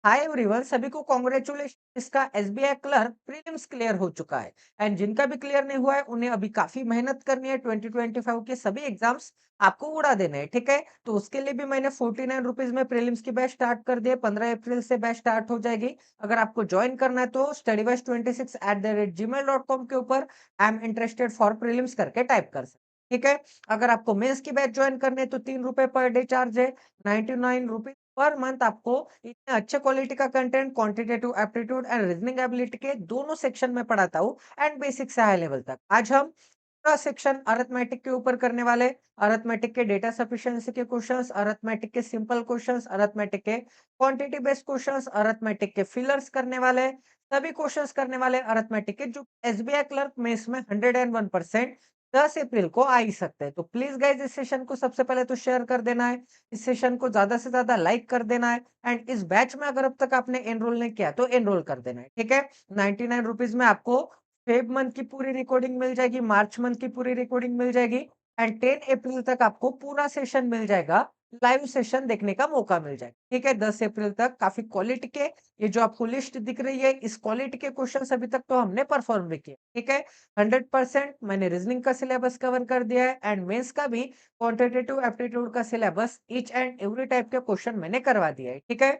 Hi everyone, सभी को congratulation. इसका एसबीआई क्लर्क प्रीलिम्स क्लियर हो चुका है। एंड जिनका भी क्लियर नहीं हुआ है उन्हें अभी काफी मेहनत करनी है। 2025 के सभी एग्जाम्स आपको उड़ा देने हैं, ठीक है। तो उसके लिए भी मैंने 49 रुपीज में प्रीलिम्स की बैच स्टार्ट कर दी है। 15 अप्रैल से बैच स्टार्ट हो जाएगी। अगर आपको ज्वाइन करना है तो studyways26@gmail.com के ऊपर आई एम इंटरेस्टेड फॉर प्रीलिम्स करके टाइप कर सकते हैं, ठीक है। अगर आपको मेंस की बैच ज्वाइन करनी है तो 3 रुपए पर डे चार्ज है। 99 रुपीज पर मंथ आपको इतने अच्छे क्वालिटी का content quantitative aptitude and reasoning ability के दोनों सेक्शन में पढ़ाता हूँ। एंड बेसिक से हाई लेवल तक। आज हम पूरा सेक्शन अरिथमेटिक के ऊपर करने वाले। अरिथमेटिक के डेटा सफिशिएंसी के क्वेश्चंस, अरिथमेटिक के सिंपल क्वेश्चंस, अरिथमेटिक के क्वांटिटी बेस्ड क्वेश्चंस, अरिथमेटिक के फिलर्स करने वाले। सभी क्वेश्चंस करने वाले अरिथमेटिक के, जो एसबीआई क्लर्क में इसमें 101% 10 अप्रैल को आ ही सकते हैं। तो प्लीज गाइज इस सेशन को सबसे पहले तो शेयर कर देना है। इस सेशन को ज्यादा से ज्यादा लाइक कर देना है। एंड इस बैच में अगर अब तक आपने एनरोल नहीं किया तो एनरोल कर देना है, ठीक है। 99 रुपीज में आपको फेब मंथ की पूरी रिकॉर्डिंग मिल जाएगी, मार्च मंथ की पूरी रिकॉर्डिंग मिल जाएगी। एंड 10 अप्रैल तक आपको पूरा सेशन मिल जाएगा। लाइव सेशन देखने का मौका मिल जाएगा, ठीक है। 10 अप्रैल तक काफी क्वालिटी के, ये जो आपको लिस्ट दिख रही है, इस क्वालिटी के क्वेश्चन अभी तक तो हमने परफॉर्म भी किए, ठीक है। 100% मैंने रीजनिंग का सिलेबस कवर कर दिया है। एंड मेंस का भी क्वांटिटेटिव एप्टीट्यूड का syllabus each and every type के क्वेश्चन मैंने करवा दिया है, ठीक है।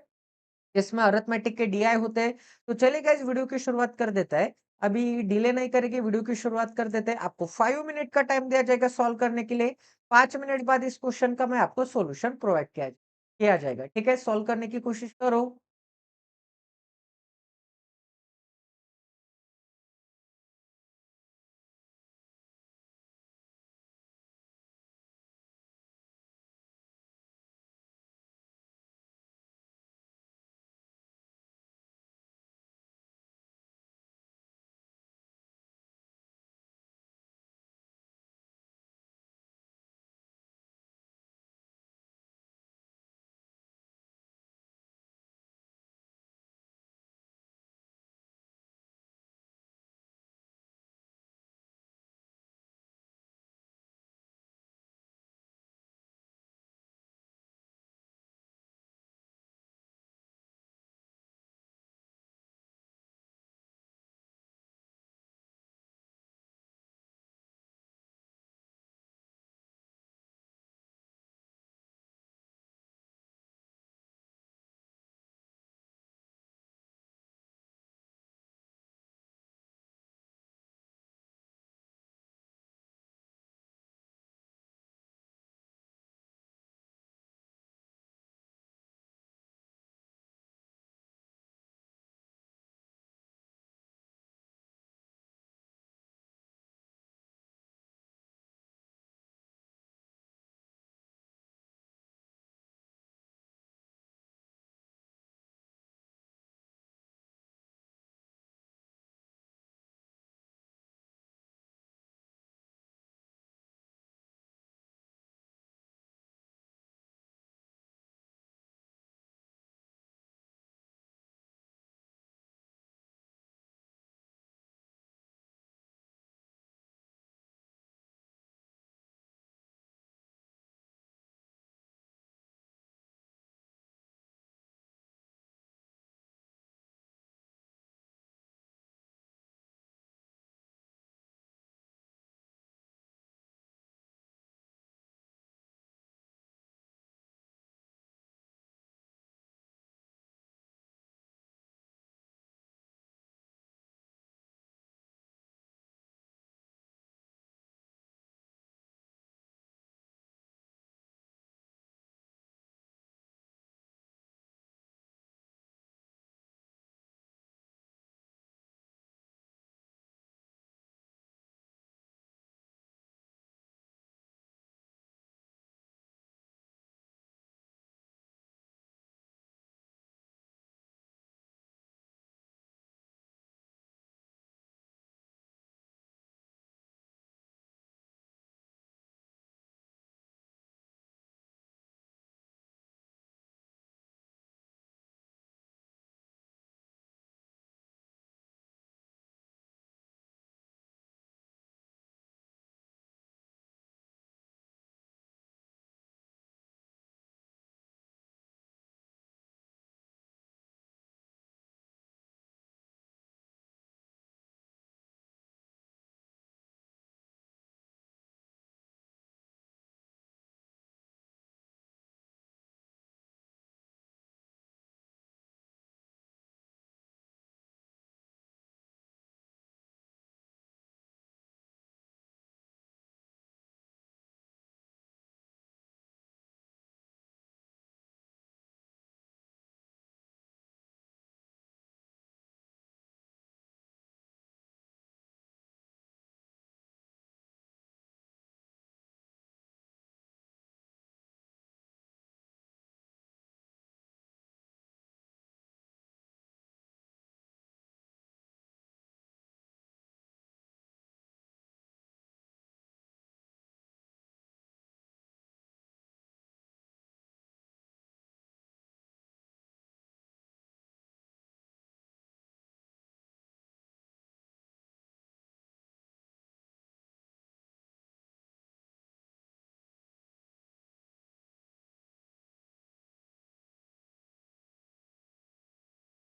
जिसमें अरिथमेटिक के डीआई होते हैं। तो चलिए गाइस वीडियो की शुरुआत कर देता है। अभी डिले नहीं करेंगे, वीडियो की शुरुआत कर देते हैं। आपको 5 मिनट का टाइम दिया जाएगा सॉल्व करने के लिए। 5 मिनट बाद इस क्वेश्चन का मैं आपको सॉल्यूशन प्रोवाइड किया किया जाएगा, ठीक है। सॉल्व करने की कोशिश करो।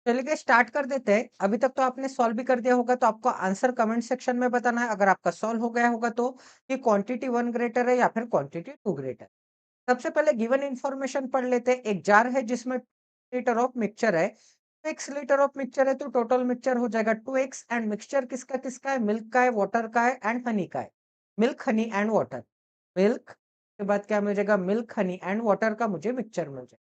चलिए स्टार्ट कर देते हैं। अभी तक तो आपने सॉल्व भी कर दिया होगा, तो आपको आंसर कमेंट सेक्शन में बताना है। अगर आपका सॉल्व हो गया होगा तो कि क्वांटिटी 1 ग्रेटर है या फिर क्वांटिटी 2 ग्रेटर। सबसे पहले गिवन इन्फॉर्मेशन पढ़ लेते हैं। एक जार है जिसमें लीटर ऑफ मिक्सचर है। 6 लीटर ऑफ मिक्सचर है तो टोटल मिक्सचर हो जाएगा 2x एंड मिक्सचर किसका किसका है? मिल्क का है, वाटर का है एंड हनी का है। Milk, honey and water. Milk के बाद क्या मिल जाएगा? मिल्क, हनी एंड वाटर का मुझे मिक्सचर मिल जाएगा।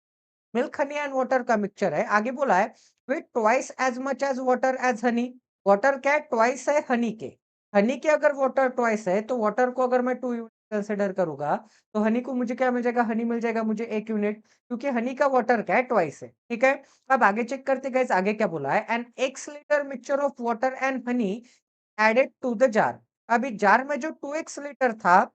मिल्क, हनी एंड वाटर का मिक्सचर है। आगे बोला है with twice as much as water as honey. Water क्या है? ट्वाइस है हनी के। हनी के अगर वाटर ट्वाइस है तो वाटर को अगर मैं 2 यूनिट कंसीडर करूंगा तो हनी को मुझे क्या मिल जाएगा? हनी मिल जाएगा मुझे 1 यूनिट, क्योंकि हनी का वाटर क्या है? ट्वाइस है। ठीक है। अब आगे चेक करते गाइस, आगे क्या बोला है? An x litre mixture of water and honey added to the jar. अभी जार में जो 2x लीटर था,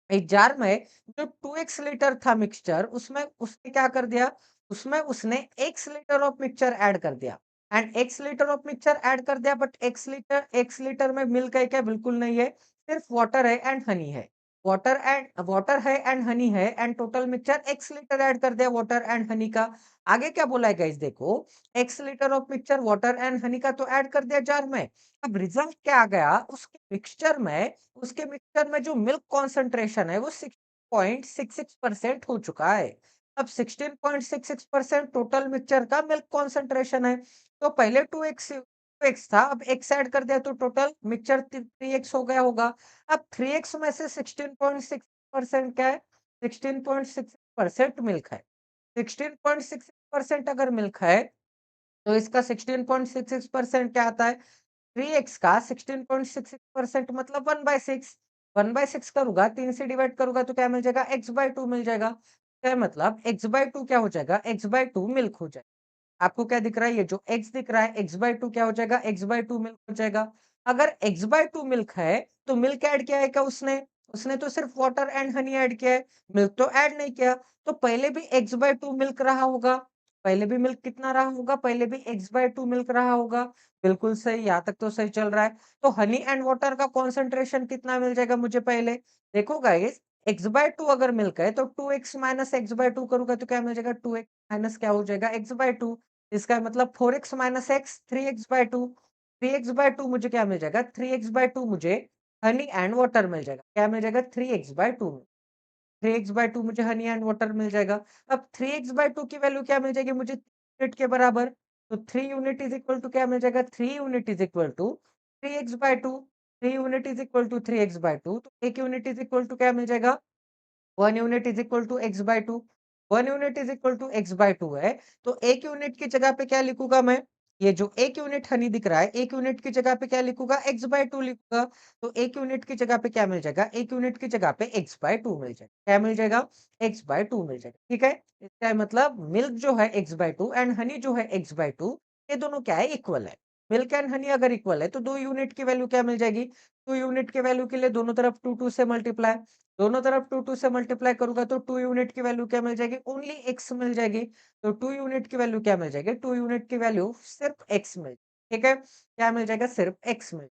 एक जार में जो 2x लीटर था मिक्सचर, उसमें उसने क्या कर दिया? उसमें उसने x litre of mixture add कर दिया। And x litre of mixture add कर दिया, बट x लीटर में मिल्क है क्या? बिल्कुल नहीं है, सिर्फ वाटर है एंड हनी है। वाटर है एंड हनी है and total mixture x litre add कर दिया वाटर एंड हनी का। आगे क्या बोला है गाइस? देखो, x litre of mixture water and Honey का तो ऐड कर दिया जार में। अब रिजल्ट क्या आ गया? उसके मिक्सचर में जो मिल्क कॉन्सेंट्रेशन है वो 16.66% हो चुका है। अब 16.66% टोटल मिक्सचर का मिल्क कॉन्सेंट्रेशन है। तो पहले 2x था, अब x ऐड कर दिया तो टोटल मिक्सचर 3x हो गया होगा। अब 3x में से 16.6% क्या है? 16.6% मिल्क है। 16.6% अगर मिल्क है तो इसका 16.66% क्या आता है? 3x का 16.66% मतलब 1/6। 1/6 करूँगा, 3 से डिवाइड करूँगा तो क्या मिल जाएगा? x/2 मिल जाएगा। क्या मतलब x/2 क्या हो जाएगा? x/2 मिल्क हो जाएगा। आपको क्या दिख रहा है? ये जो x दिख रहा है x/2 क्या हो जाएगा? x/2 मिल्क हो जाएगा। अगर x/2 मिल्क है तो मिल्क ऐड किया है क्या उसने? उसने तो सिर्फ वाटर एंड हनी ऐड किया है, मिल्क तो ऐड नहीं किया। तो पहले भी x/2 मिल्क रहा होगा। पहले भी मिल्क कितना रहा होगा? पहले भी x/2 मिल्क रहा होगा। बिल्कुल सही, यहाँ तक तो सही चल रहा है। तो हनी एंड वाटर का कॉन्सेंट्रेशन कितना मिल जाएगा मुझे पहले? देखो गाइस, x/2 अगर मिल्क है तो 2x माइनस x/2 करूंगा तो क्या मिल जाएगा? 2x माइनस क्या हो जाएगा? x/2। इसका मतलब 4x minus x 3x/2। 3x/2 मुझे क्या मिल जाएगा? 3x/2 मुझे हनी एंड वाटर मिल जाएगा। क्या मिल जाएगा? 3x/2। 3x/2 मुझे हनी एंड वाटर मिल जाएगा। अब 3x/2 की वैल्यू क्या मिल जाएगी मुझे? यूनिट के बराबर। तो 3 यूनिट इज इक्वल टू क्या मिल जाएगा? 3 unit is equal to 3x/2। 3 unit is equal to 3x/2, तो 1 यूनिट इज इक्वल टू क्या मिल जाएगा? 1 unit is equal to x/2। 1 unit is equal to x/2 है, तो 1 यूनिट की जगह पे क्या लिखूंगा मैं? ये जो 1 यूनिट हनी दिख रहा है, 1 यूनिट की जगह पे क्या लिखूंगा? x/2 लिखूंगा। तो 1 यूनिट की जगह पे क्या मिल जाएगा? 1 यूनिट की जगह पे x/2 मिल जाएगा। क्या मिल जाएगा? x/2 मिल जाएगा। ठीक है। इसका मतलब मिल्क जो है x/2 एंड हनी जो है x/2, ये दोनों क्या है? इक्वल है। मिल्क एंड हनी अगर इक्वल है तो 2 यूनिट की वैल्यू क्या मिल जाएगी? 2 यूनिट की वैल्यू के लिए दोनों तरफ 2 से मल्टीप्लाई। दोनों तरफ 2 से मल्टीप्लाई करूंगा तो 2 यूनिट की वैल्यू क्या मिल जाएगी? ओनली x मिल जाएगी। तो 2 यूनिट की वैल्यू क्या मिल जाएगी? 2 यूनिट की वैल्यू सिर्फ x मिल। ठीक है। क्या मिल जाएगा? सिर्फ x मिल।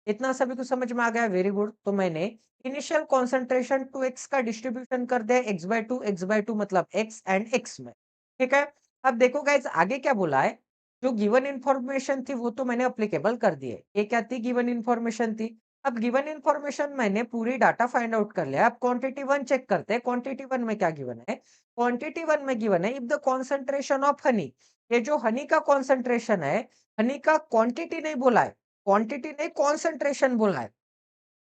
इतना सभी को समझ में आ गया? Very good. तो मैंने इनिशियल कॉन्सेंट्रेशन 2x का डिस्ट्रीब्यूशन कर दिया x/2 मतलब x एंड x में। ठीक है। अब देखो गाइस, आगे क्या बोला है? जो गिवन इन्फॉर्मेशन थी वो तो मैंने अप्लीकेबल कर दी है। ये क्या थी? गिवन इन्फॉर्मेशन थी। अब गिवन इन्फॉर्मेशन मैंने पूरी डाटा फाइंड आउट कर लिया। अब क्वांटिटी 1 चेक करते हैं। क्वांटिटी 1 में क्या गिवन है? क्वांटिटी 1 में गिवन है if the concentration of Honey. ये जो हनी का कॉन्सेंट्रेशन है, हनी का क्वांटिटी नहीं बोला है, क्वांटिटी नहीं कॉन्सेंट्रेशन बोला है।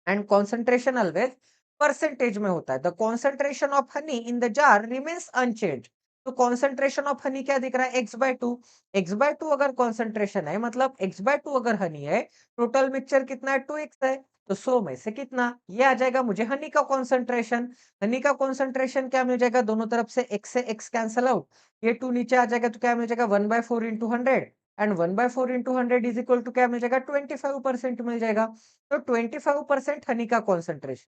एंड कॉन्सेंट्रेशन ऑलवेज परसेंटेज में होता है। The concentration of honey in the jar remains unchange. तो कॉन्सेंट्रेशन ऑफ हनी क्या दिख रहा है? x/2। x/2 अगर कॉन्सेंट्रेशन है मतलब x/2 अगर हनी है, टोटल मिक्सचर कितना है? 2x है। तो 100 में से कितना? ये आ जाएगा मुझे हनी का कॉन्सेंट्रेशन। हनी का कॉन्सेंट्रेशन क्या मिल जाएगा? दोनों तरफ से x कैंसल आउट। ये 2 नीचे आ जाएगा तो क्या मिल जाएगा? 1/4 into 100। And 1/4 into 100 is equal to क्या मिल जाएगा? 25% मिल जाएगा। तो 25% हनी का कॉन्सेंट्रेशन।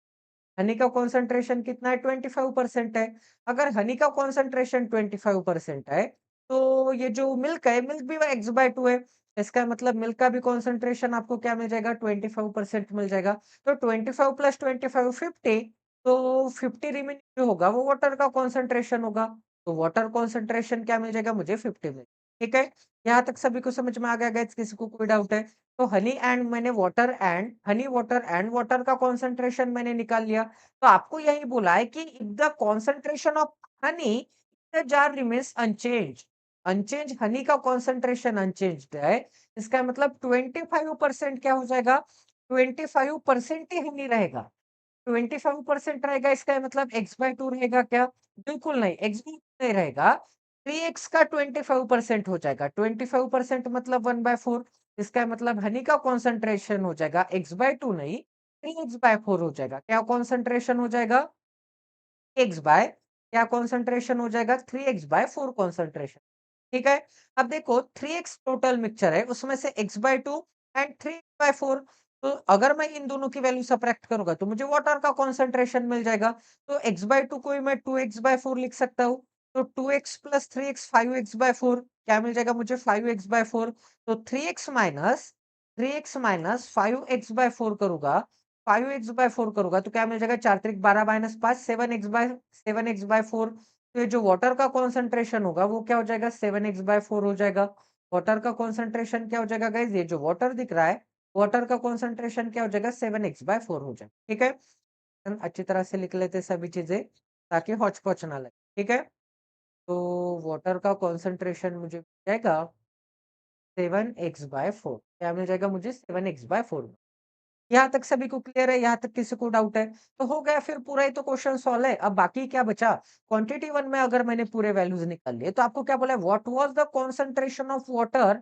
हनी का कॉन्सेंट्रेशन कितना है? 25% है। अगर हनी का कॉन्सेंट्रेशन 25% है, तो ये जो मिल्क है, मिल्क भी x/2 है। इसका मतलब मिल्क का भी कॉन्सेंट्रेशन आपको क्या मिल जाएगा? 25% मिल जाएगा। तो 25 प्लस 25 50। तो 50 रिमेनिंग जो होगा वो वाटर का कॉन्सेंट्रेशन होगा। तो वाटर कॉन्सेंट्रेशन क्या मिल जाएगा मुझे? 50 मिल। ठीक है? यहाँ तक सभी को समझ में आ गया गाइस, किसी को कोई डाउट है? तो हनी वाटर एंड वाटर का कॉन्संट्रेशन मैंने निकाल लिया। तो आपको यही बोला है कि if the concentration of honey in the jar remains unchanged, Honey का कॉन्संट्रेशन अनचेंज्ड है, इसका मतलब 25% क्या हो जाएगा? 25% ही हनी रहेगा। 25% रहेगा, इसका मतलब x/2 रहेगा क्या? बिल्कुल नहीं, नहीं रहेगा। 3x का 25% हो जाएगा। 25% मतलब 1/4, इसका मतलब हनी का कॉन्संट्रेशन हो जाएगा x/2 नहीं, 3x/4 हो जाएगा। क्या कॉन्संट्रेशन हो जाएगा? एक्स बाय क्या कॉन्संट्रेशन हो जाएगा? 3x/4 concentration. ठीक है? अब देखो 3x टोटल मिक्सचर है, उसमें से x/2 एंड 3x/4, तो अगर मैं इन दोनों की वैल्यू सबट्रैक्ट करूँगा तो मुझे वाटर का कॉन्संट्रेशन मिल जाएगा। तो x/2 को ही मैं 2x/4 लिख सकता हूँ। तो 2x प्लस 3x 5x/4 क्या मिल जाएगा मुझे? 5x/4। तो 3x माइनस 5x/4 करूँगा, 5x/4 करूँगा तो क्या मिल जाएगा? 4 त्रिक 12 माइनस 5 7x/4। तो ये जो वाटर का कॉन्संट्रेशन होगा वो क्या हो जाएगा? 7x/4 हो जाएगा। वाटर का कॉन्संट्रेशन क्या हो जाएगा गाइस? ये जो वाटर दिख रहा है, वाटर का कॉन्संट्रेशन क्या हो जाएगा? 7x/4 हो जाएगा। ठीक है? हम अच्छी तरह से लिख लेते हैं सभी चीजें, ताकि हौच-पौच ना लगे। ठीक है? तो वाटर का कॉन्संट्रेशन मुझे मिल जाएगा 7x/4। क्या मिल जाएगा मुझे? 7x/4। यहाँ तक सभी को क्लियर है? यहाँ तक किसी को डाउट है? तो हो गया, फिर पूरा ही तो क्वेश्चन सॉल्व है। अब बाकी क्या बचा? क्वांटिटी 1 में अगर मैंने पूरे वैल्यूज निकाल लिए तो आपको क्या बोला है? What was the concentration of water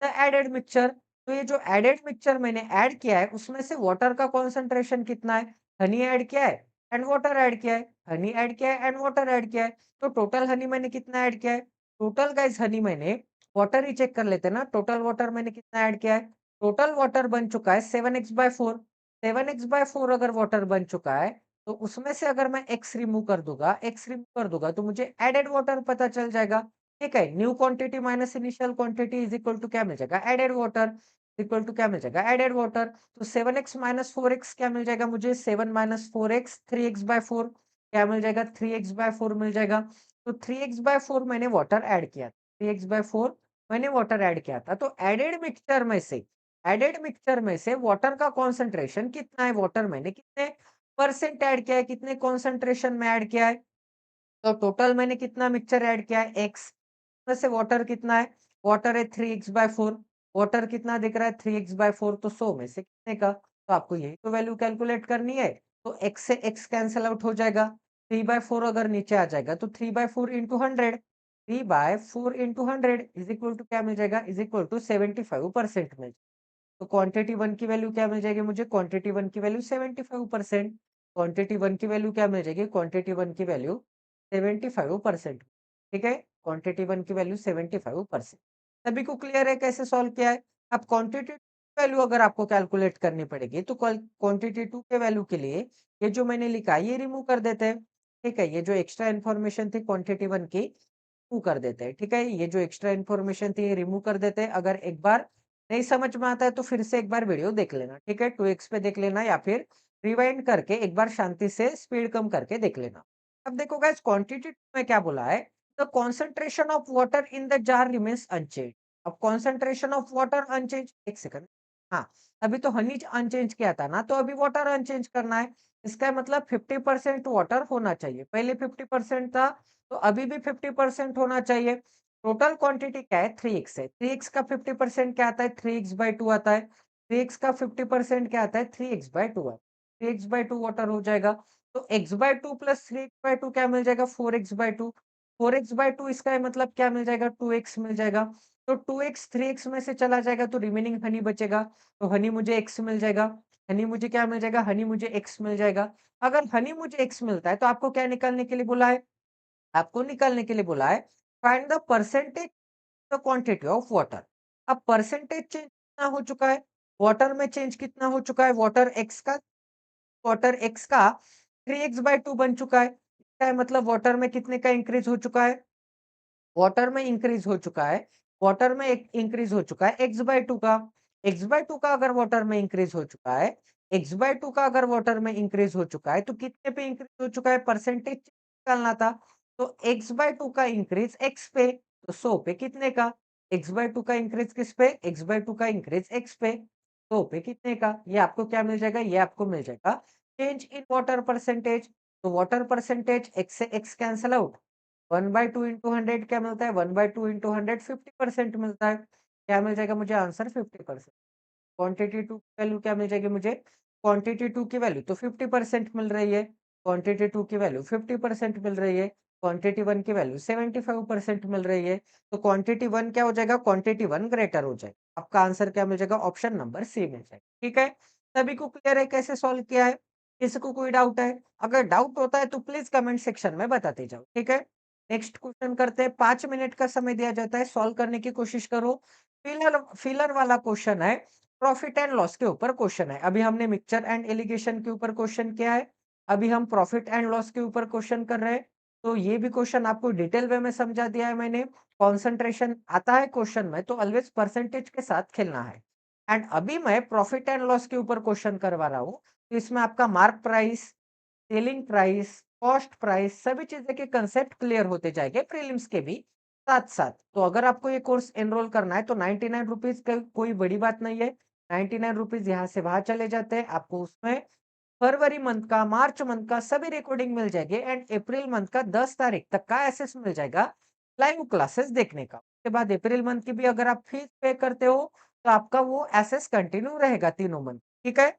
the added mixture. तो ये जो एडेड मिक्सचर मैंने ऐड किया है उसमें से वाटर का कंसंट्रेशन कितना है? हनी ऐड किया है एंड वाटर ऐड किया है, हनी ऐड किया है एंड वाटर ऐड किया है। तो टोटल हनी मैंने कितना ऐड किया है? टोटल गाइस हनी मैंने, वाटर ही चेक कर लेते हैं ना, टोटल वाटर मैंने कितना ऐड किया है? टोटल वाटर बन चुका है 7x/4। 7x/4 अगर वाटर बन चुका है, तो उसमें से अगर मैं x रिमूव कर दूँगा तो मुझे एडेड वाटर पता चल जाएगा। ठीक है? New quantity minus initial quantity is equal to क्या मिल जाएगा? एडेड वाटर इक्वल टू क्या मिल जाएगा? Added water. तो 7x माइनस 4x क्या मिल जाएगा मुझे? 7 माइनस 4x 3x/4 क्या मिल जाएगा? 3x/4 मिल जाएगा। तो 3x/4 मैंने वाटर ऐड किया। 3x/4 मैंने वाटर ऐड किया था। तो एडेड मिक्सचर में से वाटर का कॉन्संट्रेशन कितना है? वाटर मैंने कितने परसेंट ऐड किया है? कितने कॉन्संट्रेशन में ऐड किया है? तो टोटल मैंने कितना मिक्सचर ऐड किया है? एक्स। में से वाटर कितना है? वाटर है 3x/4। वाटर कितना दिख रहा है? 3x/4। तो 100 में से कितने का? तो आपको यही तो वैल्यू कैलकुलेट करनी है। तो x से x कैंसल आउट हो जाएगा। 3/4 अगर नीचे आ जाएगा तो 3/4 into 100, 3/4 into 100 is equal to क्या मिल जाएगा? इज इक्वल टू 75% मिल। तो क्वांटिटी 1 की वैल्यू क्या मिल जाएगी मुझे? क्वांटिटी 1 की वैल्यू 75%। क्वांटिटी 1 की वैल्यू क्या मिल जाएगी? क्वांटिटी 1 की वैल्यू 75%। ठीक है? क्वांटिटी 1 की वैल्यू 75%। सभी को क्लियर है कैसे सॉल्व किया है? अब क्वांटिटी वैल्यू अगर आपको कैलकुलेट करनी पड़ेगी तो क्वांटिटी 2 के वैल्यू के लिए ये जो मैंने लिखा है ये रिमूव कर देते हैं। ठीक है? ये जो एक्स्ट्रा इन्फॉर्मेशन थी क्वांटिटी 1 की, रिमूव कर देते हैं। ठीक है? ये जो एक्स्ट्रा इन्फॉर्मेशन थी ये रिमूव कर देते हैं। अगर एक बार नहीं समझ में आता है तो फिर से एक बार वीडियो देख लेना। ठीक है? 2x पे देख लेना या फिर रिवाइंड करके एक बार शांति से स्पीड कम करके देख लेना। अब देखो गाइस क्वांटिटी में क्या बोला है? The concentration of water in the jar remains unchanged. अब कंसंट्रेशन ऑफ वाटर अनचेंज, एक सेकंड। हाँ, अभी तो हनी अनचेंज किया था ना, तो अभी वाटर अनचेंज करना है। इसका मतलब 50% वाटर होना चाहिए। पहले 50% था, तो अभी भी 50% होना चाहिए। टोटल क्वांटिटी क्या है? 3x है। 3x का 50% क्या आता है? 3x/2 आता है। 3x का 50% क्या आता है? 3x/2 आता है। 3x/2 वाटर हो जाएगा। तो x/2 प्लस 3x/2 क्या मिल जाएगा? 4x/2। 4x/2 इसका मतलब क्या मिल जाएगा? 2x मिल जाएगा। तो 2x 3x में से चला जाएगा तो रिमेनिंग हनी बचेगा। तो हनी मुझे x मिल जाएगा। हनी मुझे क्या मिल जाएगा? हनी मुझे x मिल जाएगा। अगर हनी मुझे x मिलता है तो आपको क्या निकालने के लिए बोला है? आपको निकालने के लिए बोला है find the percentage the quantity of water. अब परसेंटेज चेंज कितना हो चुका है? वाटर में चेंज कितना हो चुका है? वाटर x का 3x/2 बन चुका है। इसका मतलब वाटर में कितने का इंक्रीज हो चुका है? वाटर में इंक्रीज हो चुका है। वाटर में एक इंक्रीज हो चुका है x/2 का। x/2 का अगर वाटर में इंक्रीज हो चुका है, x/2 का अगर वाटर में इंक्रीज हो चुका है तो कितने पे इंक्रीज हो चुका है? परसेंटेज निकालना था। तो x/2 का इंक्रीज x पे, तो 100 पे कितने का? एक्स बाय टू का इंक्रीज किस पे? एक्स बाय टू का इंक्रीज एक्स पे। तो पे कितने का? ये आपको क्या मिल जाएगा? ये आपको मिल जाएगा चेंज इन वाटर परसेंटेज। तो वाटर परसेंटेज एक्स से एक्स कैंसल आउट। 1/2 इंटू 100 क्या मिलता है? 1/2 इंटू 100 50% मिलता है। क्या मिल जाएगा मुझे आंसर? 50%। क्वांटिटी 2 की वैल्यू क्या मिल जाएगी मुझे? क्वांटिटी 2 की वैल्यू तो 50% मिल रही है। क्वांटिटी 2 की वैल्यू 50% मिल रही है। क्वांटिटी 1 की वैल्यू 75% मिल रही है। तो क्वांटिटी 1 क्या हो जाएगा? क्वांटिटी 1 ग्रेटर हो जाएगा। आपका आंसर क्या मिल जाएगा? ऑप्शन नंबर सी मिल जाएगा। ठीक है? सभी को क्लियर है कैसे सॉल्व किया है? किसी को कोई डाउट है? अगर डाउट होता है तो प्लीज कमेंट सेक्शन में बताते जाओ। ठीक है? नेक्स्ट क्वेश्चन करते हैं। 5 मिनट का समय दिया जाता है, सॉल्व करने की कोशिश करो। फिलर फिलर वाला क्वेश्चन है, प्रॉफिट एंड लॉस के ऊपर क्वेश्चन है। अभी हमने मिक्सचर एंड एलिगेशन के ऊपर क्वेश्चन किया है। अभी हम प्रॉफिट एंड लॉस के ऊपर क्वेश्चन कर रहे हैं। तो ये भी क्वेश्चन आपको डिटेल वे में समझा दिया है मैंने। कंसंट्रेशन आता है क्वेश्चन में तो ऑलवेज परसेंटेज के साथ खेलना है। एंड अभी मैं प्रॉफिट एंड लॉस के ऊपर क्वेश्चन करवा रहा हूँ। तो इसमें आपका mark price, selling price, cost price सभी चीजें के कंसेप्ट क्लियर होते जाएंगे प्रीलिम्स के भी साथ-साथ। तो अगर आपको ये कोर्स एनरोल करना है तो 99 रुपीज़ का कोई बड़ी बात नहीं है। 99 रुपीज़ यहाँ से वहाँ चले जाते हैं। आपको उसमें फरवरी मंथ का, मार्च मंथ का सभी रिकॉर्डिंग मिल जाएगी एंड अप्रैल मंथ का 10 तारीख तक का एक्सेस मिल जाएगा लाइव क्लासेस देखने का। उसके बाद अप्रैल मंथ की भी अगर आप फीस पे करते हो तो आपका वो एक्सेस कंटिन्यू रहेगा तीनों मंथ। ठीक है?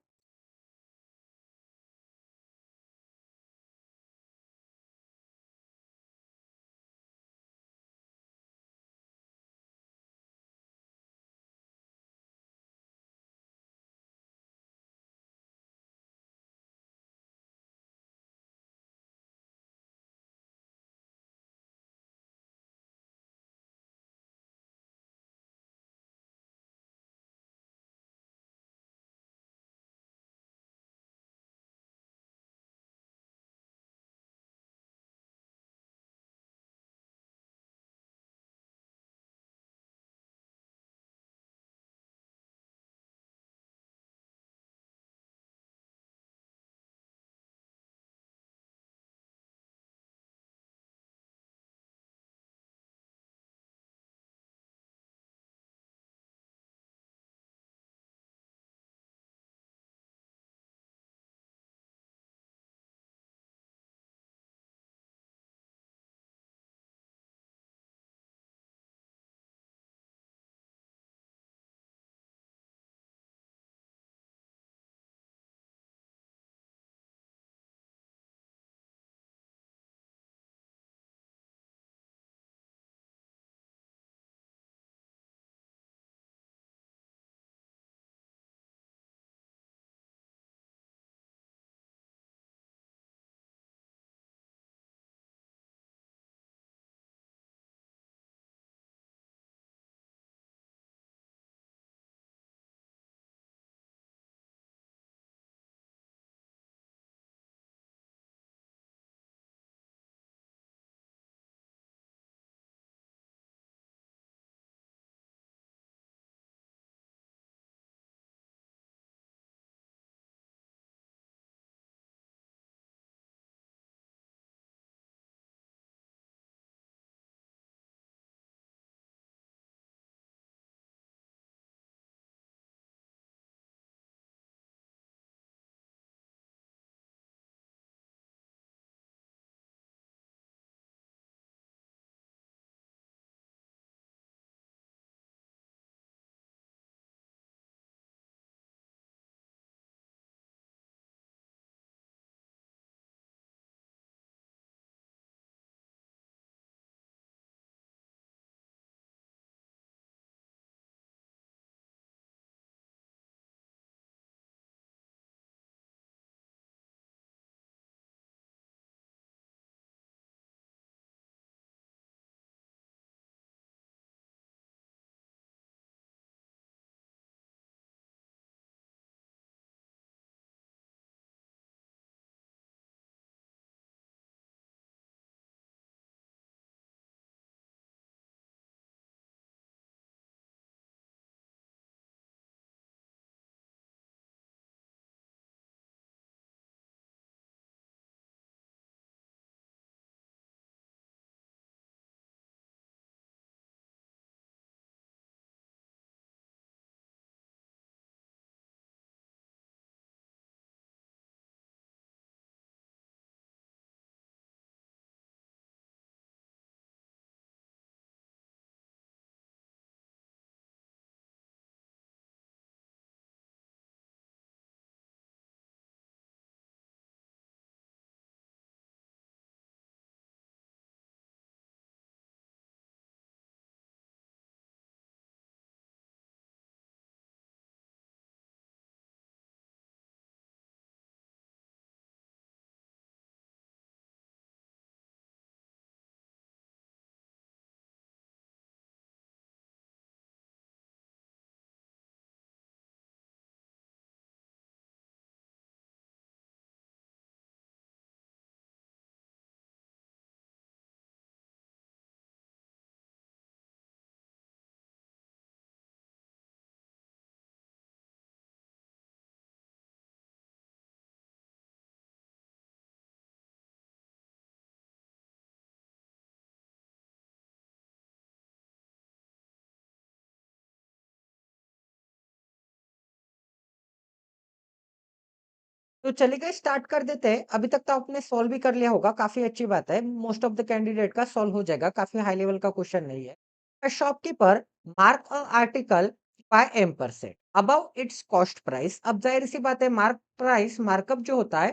तो चलिए स्टार्ट कर देते हैं। अभी तक तो आपने सॉल्व भी कर लिया होगा, काफ़ी अच्छी बात है। मोस्ट ऑफ द कैंडिडेट का सॉल्व हो जाएगा, काफ़ी हाई लेवल का क्वेश्चन नहीं है। A shopkeeper mark a article by M% above it's cost price. अब ज़ाहिर-सी बात है मार्क प्राइस मार्कअप जो होता है,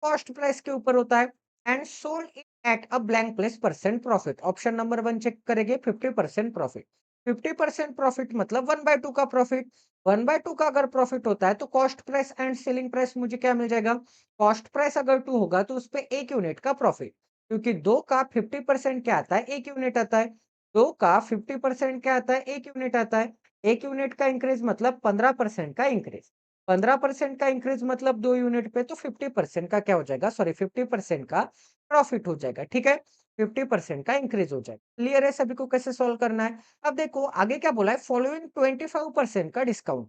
कॉस्ट प्राइस के ऊपर होता है and sold it at a blank place percent profit. Option number 1 check करेंगे 50% प्रॉफिट। 50% प्रॉफिट मतलब 1/2 का प्रॉफिट। 1/2 का अगर प्रॉफिट होता है तो cost price and selling price मुझे क्या मिल जाएगा? कॉस्ट प्राइस अगर 2 होगा तो उसपे 1 यूनिट का प्रॉफिट, क्योंकि 2 का 50% क्या आता है? 1 यूनिट आता है। 2 का 50% क्या आता है? 1 यूनिट आता है। 1 यूनिट का इंक्रीज़ मतलब 15% का इंक्रीज़। 15% का इंक्रीज़ मतलब 2 यूनिट पे तो 50% का क्या हो जाएगा? सॉरी 50% का प्रॉफिट हो जाएगा, ठीक है? 50% का इंक्रीज़ हो जाएगा। क्लियर है सभी को कैसे सॉल्व करना है? अब देखो आगे क्या बोला है? फॉलोइंग 25% का डिस्काउंट।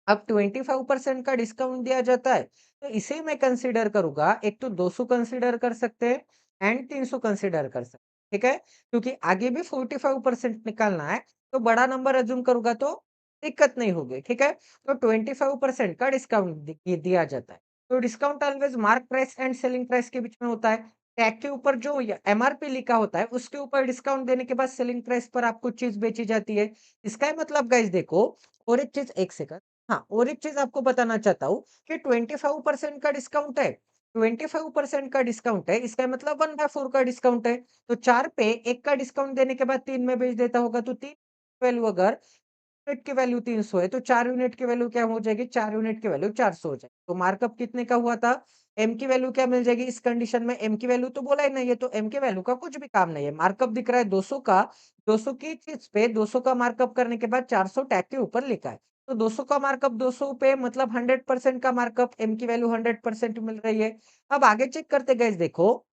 अब 25% का डिस्काउंट दिया जाता है, तो इसे मैं कंसीडर करूँगा, एक तो 200 कंसीडर कर सकते हैं एंड 300 कंसीडर कर सकते हैं, ठीक है? क्योंकि आगे भी 45% निकालना है, तो बड़ा नंबर अज़्यूम करूँगा तो दिक्कत नहीं होगी, ठीक है? तो 25% का डिस्काउंट दिया जाता है। तो discount always mark price and selling price के बीच में होता है। टैग के ऊपर जो य एमआरपी लिखा होता है, उसके ऊपर डिस्काउंट देने के बाद सेलिंग प्राइस पर आपको चीज़ बेची जाती है। इसका ही मतलब गाइस देखो और एक चीज़, 1 सेकंड। हाँ, और एक चीज़ आपको बताना चाहता हूँ कि 25% का डिस्काउंट है। 25% का डिस्काउंट है, इसका मतलब 1/4 का डिस्काउंट है। तो 4 पे 1 का डिस्काउंट देने के बाद 3 में बेच देता होगा, तो 3 वैल्यू अगर यूनिट की वैल्यू 300 है, तो 4 यूनिट की वैल्यू क्या हो जाएगी? 4 यूनिट की वैल्यू 400 हो जाएगी। तो मार्कअप कितने का हुआ था? एम की वैल्यू क्या मिल जाएगी इस कंडीशन में? एम की वैल्यू तो बोला ही नहीं है, तो एम की वैल्यू का कुछ भी काम नहीं है। मार्कअप दिख रहा है 200 का, 200 की चीज़ पे 200 का मार्कअप करने के बाद 400 टैग के ऊपर लिखा है। तो 200 का मार्कअप 200 पे मतलब 100% का मार्कअप, एम की वैल्यू 100% मिल रही है। अब आगे चेक करते गाइस देखो,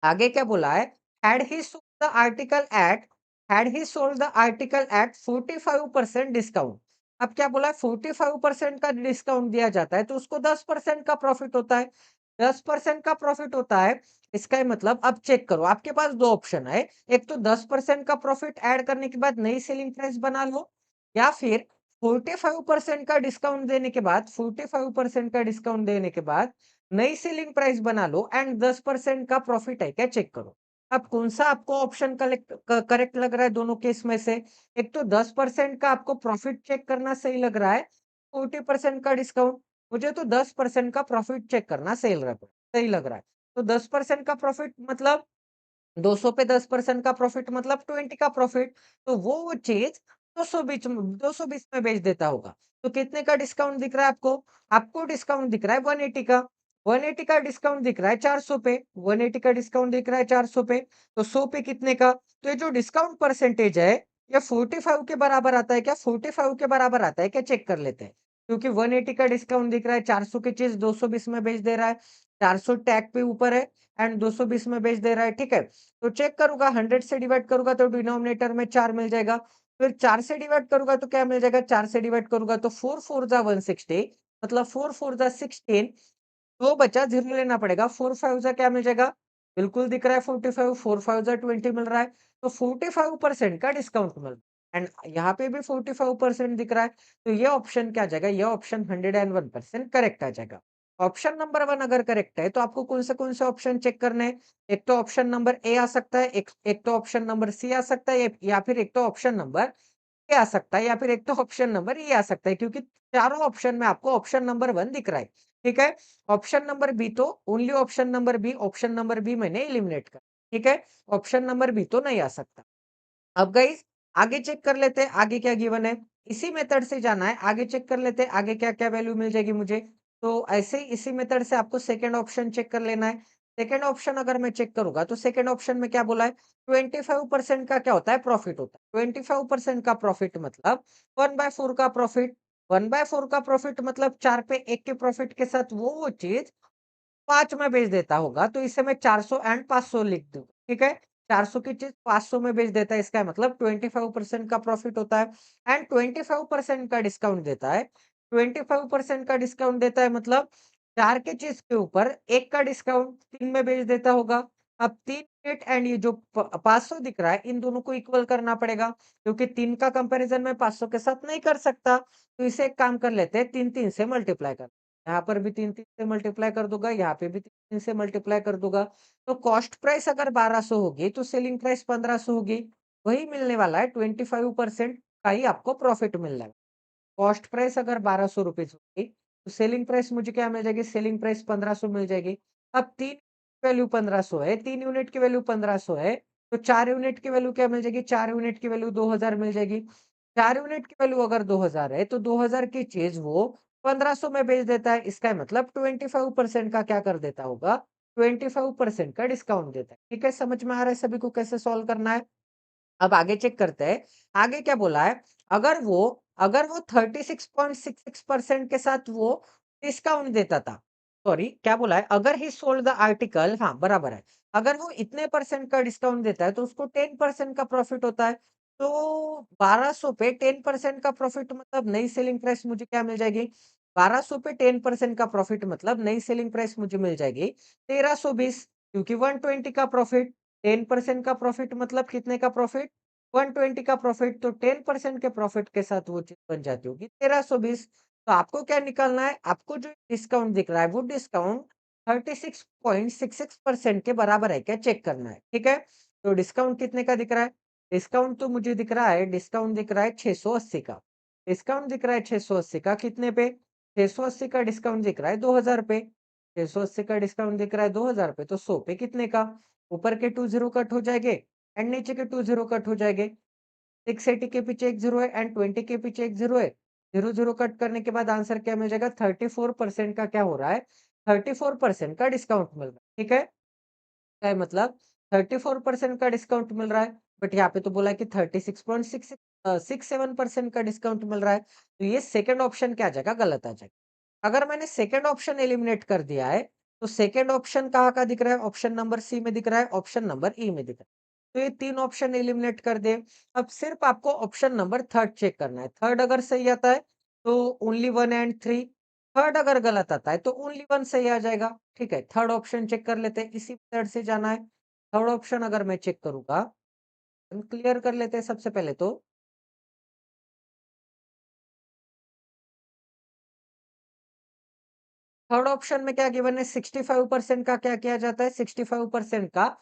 आगे क्या बोला है? Had he sold the article at had he sold the article at 45% discount. अब क्या बोला है? 45% का डिस्काउंट दिया जाता है तो उसको 10% का प्रॉफिट होता है। 10% का प्रॉफिट होता है, इसका ही मतलब अब चेक करो, आपके पास 2 ऑप्शन है। एक तो 10% का प्रॉफिट ऐड करने के बाद नई सेलिंग प्राइस बना लो, या फिर 45% का डिस्काउंट देने के बाद 45% का डिस्काउंट देने के बाद नई सेलिंग प्राइस बना लो एंड 10% का प्रॉफिट है क्या चेक करो। अब कौन-सा आपको ऑप्शन करेक्ट लग रहा है दोनों केस में से? एक तो 10% का आपको प्रॉफिट चेक करना सही लग रहा है, 40% का डिस्काउंट। मुझे तो 10% का प्रॉफिट चेक करना सही लग रहा है। तो 10% का प्रॉफिट मतलब 200 पे 10% का प्रॉफिट मतलब 20 का प्रॉफिट। तो वो चीज़ 220 में बेच देता होगा। तो कितने का डिस्काउंट दिख रहा है आपको? आपको डिस्काउंट दिख रहा है 180 का। 180 का डिस्काउंट दिख रहा है 400 पे। 180 का डिस्काउंट दिख रहा है 400 पे। तो 100 पे कितने का? तो ये जो डिस्काउंट परसेंटेज है, ये 45 के बराबर आता है क्या? 45 के बराबर आता है क्या? चेक कर लेते हैं। क्योंकि 180 का डिस्काउंट दिख रहा है, 400 की चीज़ 220 में बेच दे रहा है। 400 टैग पे ऊपर है एंड 220 में बेच दे रहा है, ठीक है? तो चेक करूँगा 100 से डिवाइड करूँगा तो डिनोमिनेटर में 4 मिल जाएगा। फिर 4 से डिवाइड करूँगा तो क्या मिल जाएगा? 4 से डिवाइड करूँगा तो 4 4 जा 160 मतलब 4 4 जा 16। 2 बचा 0 लेना पड़ेगा। 4 5 जा क्या मिल जाएगा? बिल्कुल दिख रहा है 45, 4 5 जा 20 मिल रहा है। तो 45% का डिस्काउंट मिल एंड यहाँ पे भी 45% दिख रहा है। तो ये ऑप्शन क्या आ जाएगा? ये ऑप्शन 101% करेक्ट आ जाएगा। ऑप्शन नंबर 1 अगर करेक्ट है तो आपको कौन से ऑप्शन चेक करने हैं? एक तो ऑप्शन नंबर ए आ सकता है, एक एक तो ऑप्शन नंबर सी आ सकता है, या फिर एक तो ऑप्शन नंबर ए आ सकता है, या फिर एक तो ऑप्शन नंबर ई आ सकता है, क्योंकि चारों ऑप्शन में आपको ऑप्शन नंबर 1 दिख रहा है। ठीक है? ऑप्शन नंबर बी तो ओनली ऑप्शन नंबर बी मैंने एलिमिनेट कर, ठीक है? ऑप्शन नंबर बी तो नहीं आ सकता। अब गाइस आगे चेक कर लेते हैं आगे क्या गिवन है। इसी मेथड से जाना है, आगे चेक कर लेते हैं आगे क्या-क्या वैल्यू मिल जाएगी मुझे। तो ऐसे ही इसी मेथड से आपको सेकंड ऑप्शन चेक कर लेना है। सेकंड ऑप्शन अगर मैं चेक करूँगा तो सेकंड ऑप्शन में क्या बोला है? 25% का क्या होता है? प्रॉफिट होता है। 25% का प्रॉफिट मतलब 1/4 का प्रॉफिट। 1/4 का प्रॉफिट मतलब 4 पे 1 के प्रॉफिट के साथ वो चीज़ 5 में बेच देता होगा, तो इसे मैं 400 एंड 500 लिख दूँ, ठीक है? 400 की चीज़ 500 में बेच देता है, इसका मतलब 25% का प्रॉफिट होता है एंड 25% का डिस्काउंट देता है। 25% का डिस्काउंट देता है मतलब 4 की चीज़ के ऊपर 1 का डिस्काउंट 3 में बेच देता होगा। अब 3 यूनिट एंड ये जो 500 दिख रहा है, इन दोनों को इक्वल करना पड़ेगा, क्योंकि 3 का कंपैरिज़न मैं 500 के साथ नहीं कर सकता। तो इसे एक काम कर लेते हैं, 3 3 से मल्टीप्लाई कर यहाँ पर भी 3-3 से मल्टीप्लाई कर दूँगा, यहाँ पे भी 3-3 से मल्टीप्लाई कर दूँगा। तो कॉस्ट प्राइस अगर 1200 होगी, तो सेलिंग प्राइस 1500 होगी। वही मिलने वाला है 25% का ही आपको प्रॉफिट मिल रहा है। कॉस्ट प्राइस अगर ₹1200 होगी, तो सेलिंग प्राइस मुझे क्या मिल जाएगी? सेलिंग प्राइस 1500 मिल जाएगी। अब 3 वैल्यू 1500 है, 3 यूनिट की वैल्यू 1500 है, तो 4 यूनिट की वैल्यू क्या मिल जाएगी? 4 यूनिट की वैल्यू 2000 मिल जाएगी। 4 यूनिट की वैल्यू अगर 2000 है, तो 2000 की चीज़ वो 1500 में बेच देता है। इसका मतलब 25% का क्या कर देता होगा? 25% का डिस्काउंट देता है। ठीक है, समझ में आ रहा है सभी को कैसे सॉल्व करना है? अब आगे चेक करते हैं। आगे क्या बोला है? अगर वो अगर वो 36.66% के साथ वो डिस्काउंट देता था। सॉरी, क्या बोला है? अगर ही सोल्ड द आर्टिकल, हाँ, बराबर है। अगर वो इतने परसेंट का डिस्काउंट देता है, तो उसको 10% का प्रॉफिट होता है। तो 1200 पे 10% का प्रॉफिट मतलब नई सेलिंग प्राइस मुझे क्या मिल जाएगी? 1200 पे 10% का प्रॉफिट मतलब नई सेलिंग प्राइस मुझे मिल जाएगी 1320, क्योंकि 120 का प्रॉफिट, 10% का प्रॉफिट मतलब कितने का प्रॉफिट? 120 का प्रॉफिट, तो 10% के प्रॉफिट के साथ वो चीज़ बन जाती होगी 1320। तो आपको क्या निकालना है? आपको जो डिस्काउंट दिख रहा है, वो डिस्काउंट 36.66% के बराबर है क्या, चेक करना है, ठीक है? तो डिस्काउंट कितने का दिख रहा है? डिस्काउंट तो मुझे दिख रहा है, डिस्काउंट दिख रहा है 680 का। डिस्काउंट दिख रहा है 680 का, कितने पे? 680 का डिस्काउंट दिख रहा है 2000 पे। 680 का डिस्काउंट दिख रहा है 2000 पे, तो 100 पे कितने का? ऊपर के 2 ज़ीरो कट हो जाएँगे एंड नीचे के 2 ज़ीरो कट हो जाएँगे। 680 के पीछे 1 ज़ीरो है एंड 20 के पीछे 1 ज़ीरो है। 0 ज़ीरो कट करने के बाद आंसर क्या मिल जाएगा? 34% का क्या हो रहा है? 34% का डिस्काउंट मिल रहा है, ठीक है? क्या है मतलब? 34% का डिस्काउंट मिल रहा है, बट यहाँ पे तो बोला है कि 67% का डिस्काउंट मिल रहा है, तो ये सेकंड ऑप्शन क्या आ जाएगा? गलत आ जाएगा। अगर मैंने सेकंड ऑप्शन एलिमिनेट कर दिया है, तो सेकंड ऑप्शन कहाँ का दिख रहा है? ऑप्शन नंबर सी में दिख रहा है, ऑप्शन नंबर ई में दिख रहा है। तो ये 3 ऑप्शन एलिमिनेट कर दिए। अब सिर्फ आपको ऑप्शन नंबर थर्ड चेक करना है। थर्ड अगर सही आता है, तो ओनली 1 एंड 3। थर्ड अगर गलत आता है, तो ओनली 1 सही आ जाएगा। ठीक है, थर्ड ऑप्शन चेक कर लेते हैं, इसी मेथड से जाना है। थर्ड ऑप्शन अगर मैं चेक करूँगा, हम क्लियर कर लेते हैं सबसे पहले तो। थर्ड ऑप्शन में क्या गिवन है? 65% का क्या किया जाता है? 65% का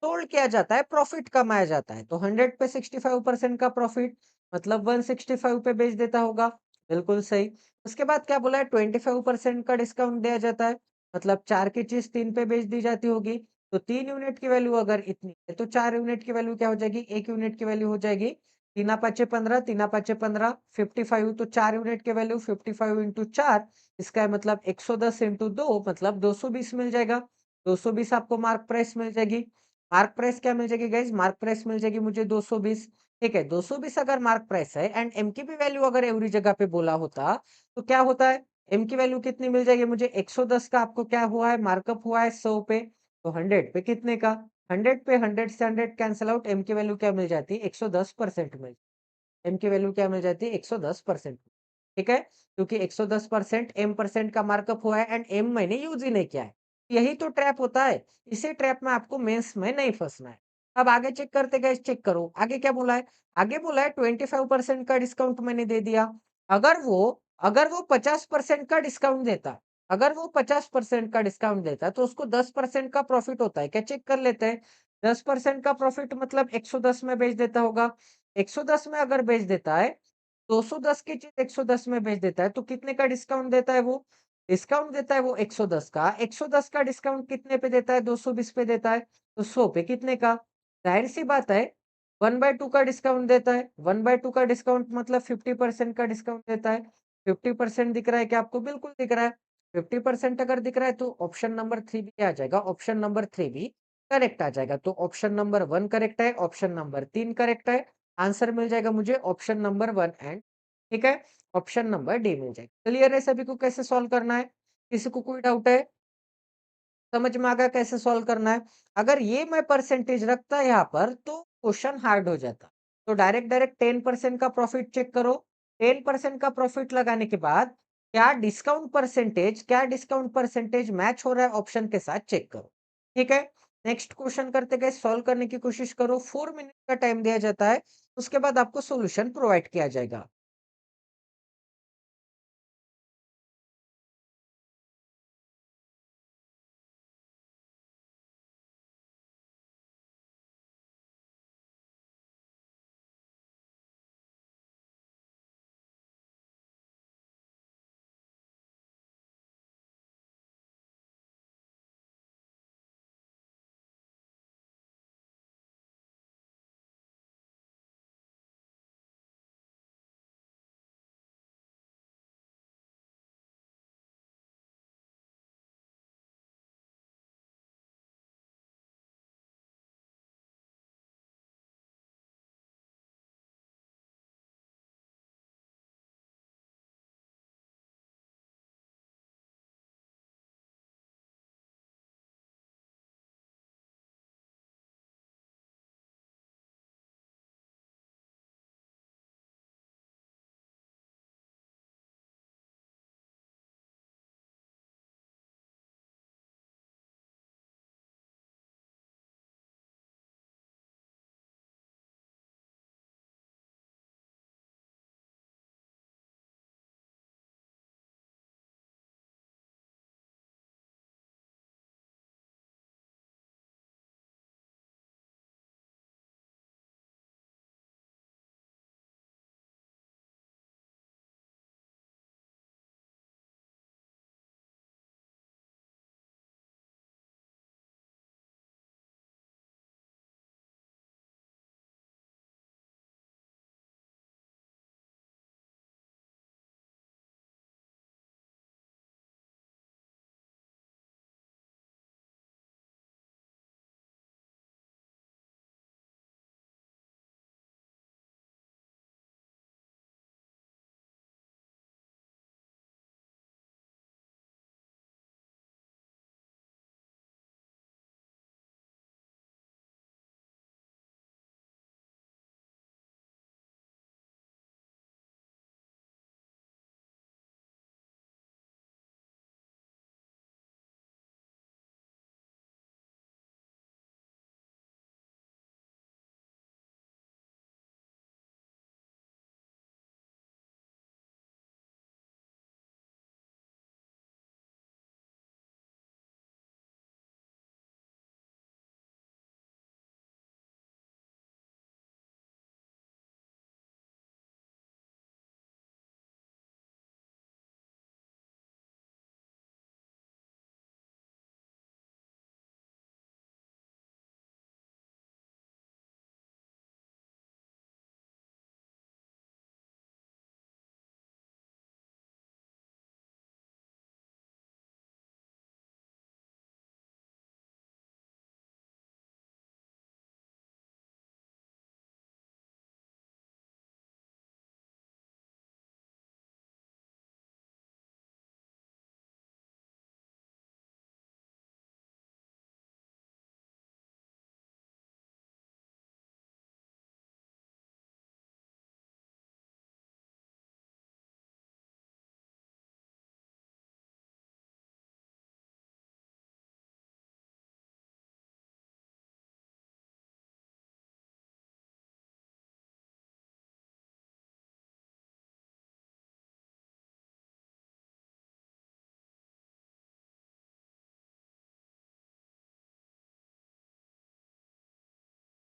सोल्ड किया जाता है, प्रॉफिट कमाया जाता है। तो 100 पे 65% का प्रॉफिट मतलब 165 पे बेच देता होगा। बिल्कुल सही। उसके बाद क्या बोला है? 25% का डिस्काउंट दिया जाता है। मतलब 4 की चीज़ 3 पे बेच दी जाती होगी। तो 3 यूनिट की वैल्यू अगर इतनी है, तो 4 यूनिट की वैल्यू क्या हो जाएगी? 1 यूनिट की वैल्यू हो जाएगी 3 पाँचे 15, 3 पाँचे 15, 55, तो 4 यूनिट की वैल्यू 55 इंटू 4, इसका मतलब 110 इंटू 2 मतलब 220 मिल जाएगा। 220 आपको मार्क प्राइस मिल जाएगी। मार्क प्राइस क्या मिल जाएगी गाइस? मार्क प्राइस मिल जाएगी मुझे 220। ठीक है, 220 अगर मार्क प्राइस है एंड एम की भी वैल्यू अगर एवरी जगह पे बोला होता, तो क्या होता है? एम की वैल्यू कितनी मिल जाएगी मुझे? 110 का आपको क्या हुआ है? मार्कअप हुआ है 100 पे, तो 100 पे कितने का? 100 पे 100 से 100 कैंसल आउट, एम की वैल्यू क्या मिल जाती है? 110% मिल, एम की वैल्यू क्या मिल जाती है? 110%। ठीक है? क्योंकि 110% एम परसेंट का मार्कअप हुआ है एंड एम मैंने यूज़ ही नहीं किया है। यही तो ट्रैप होता है। इसी ट्रैप में आपको मेंस में नहीं फँसना है। अब आगे चेक करते गाइस, चेक करो। आगे क्या बोला है? आगे बोला है 25% का डिस्काउंट मैंने दे दिया। अगर वो अगर वो 50% का डिस्काउंट देता, अगर वो 50% का डिस्काउंट देता, तो उसको 10% का प्रॉफिट होता है। क्या, चेक कर लेते हैं? 10% का प्रॉफिट मतलब 110 में बेच देता होगा। 110 में अगर बेच देता है, 210 की चीज़ 110 में बेच देता है, तो कितने का डिस्काउंट देता है वो? डिस्काउंट देता है वो 110 का। 110 का डिस्काउंट कितने पे देता है? 220 पे देता है, तो 100 पे कितने का? ज़ाहिर-सी बात है 1/2 का डिस्काउंट देता है। 1/2 का डिस्काउंट मतलब 50% का डिस्काउंट देता है। 50% दिख रहा है क्या आपको? बिल्कुल दिख रहा है। 50% अगर दिख रहा है, तो ऑप्शन नंबर 3 भी क्या आ जाएगा? ऑप्शन नंबर 3 भी करेक्ट आ जाएगा। तो ऑप्शन नंबर 1 करेक्ट है, ऑप्शन नंबर 3 करेक्ट है। आंसर मिल जाएगा मुझे ऑप्शन नंबर 1 एंड, ठीक है, ऑप्शन नंबर डी मिल जाएगा। क्लियर है सभी को कैसे सॉल्व करना है? किसी को कोई डाउट है? समझ में आ गया कैसे सॉल्व करना है? अगर ये मैं परसेंटेज रखता यहाँ पर, तो क्वेश्चन हार्ड हो जाता। तो डायरेक्ट डायरेक्ट 10% का प्रॉफिट चेक करो। 10% का प्रॉफिट लगाने के बाद क्या डिस्काउंट परसेंटेज मैच हो रहा है ऑप्शन के साथ, चेक करो। ठीक है? नेक्स्ट क्वेश्चन करते गए, सॉल्व करने की कोशिश करो। 4 मिनट का टाइम दिया जाता है, उसके बाद आपको सॉल्यूशन प्रोवाइड किया जाएगा।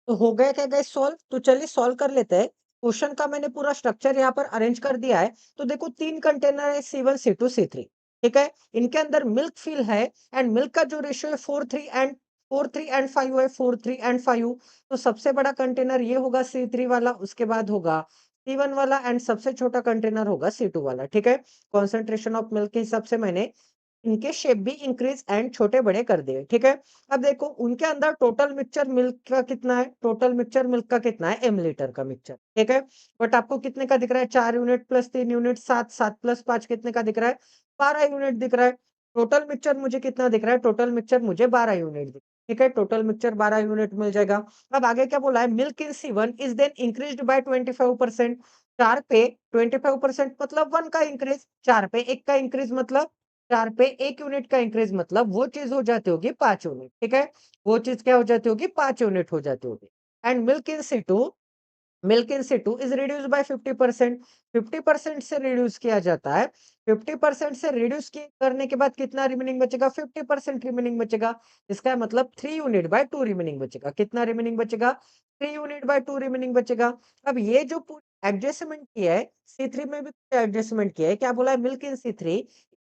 तो हो गया क्या गाइस सॉल्व? तो चलिए सॉल्व कर लेते हैं। क्वेश्चन का मैंने पूरा स्ट्रक्चर यहाँ पर अरेंज कर दिया है। तो देखो 3 कंटेनर है C1, C2, C3, ठीक है? इनके अंदर मिल्क फिल है एंड मिल्क का जो रेशियो है 4, 3 एंड 5 तो सबसे बड़ा कंटेनर ये होगा C3 वाला, उसके बाद होगा C1 वाला एंड सबसे छोटा कंटेनर होगा C2 वाला, ठीक है? कॉन्सेंट्रेशन ऑफ मिल्क के हिसाब से मैंने इनके शेप भी इंक्रीज एंड छोटे-बड़े कर दिए, ठीक है? अब देखो उनके अंदर टोटल मिक्सचर मिल्क का कितना है? टोटल मिक्सचर मिल्क का कितना है? m लीटर का मिक्सचर, ठीक है? बट आपको कितने का दिख रहा है? 4 यूनिट प्लस 3 यूनिट 7, 7 प्लस 5 कितने का दिख रहा है? 12 यूनिट दिख रहा है। टोटल मिक्सचर मुझे कितना दिख रहा है? टोटल मिक्सचर मुझे 12 यूनिट ठीक है? टोटल मिक्सचर 12 यूनिट मिल जाएगा। अब आगे क्या बोला है? Milk in C1 is then increased by 25%। 4 पे 25% मतलब 1 का इंक्रीज, 4 पे 1 का इंक्रीज मतलब 4 पे 1 यूनिट का इंक्रीज मतलब वो चीज़ हो जाती होगी 5 यूनिट, ठीक है? वो चीज़ क्या हो जाती होगी? 5 यूनिट हो जाती होगी। And milk in Situ is reduced by 50%। 50% से रिड्यूस किया जाता है। 50% से रिड्यूस करने के बाद कितना रिमेनिंग बचेगा? 50% रिमेनिंग बचेगा। इसका मतलब 3 यूनिट बाय 2 रिमेनिंग बचेगा। कितना रिमेनिंग बचेगा? 3 यूनिट बाय 2 रिमेनिंग बचेगा। अब ये जो एडजस्टमेंट किया है, C3 में भी एडजस्टमेंट किया है। क्या बोला है? Milk in C3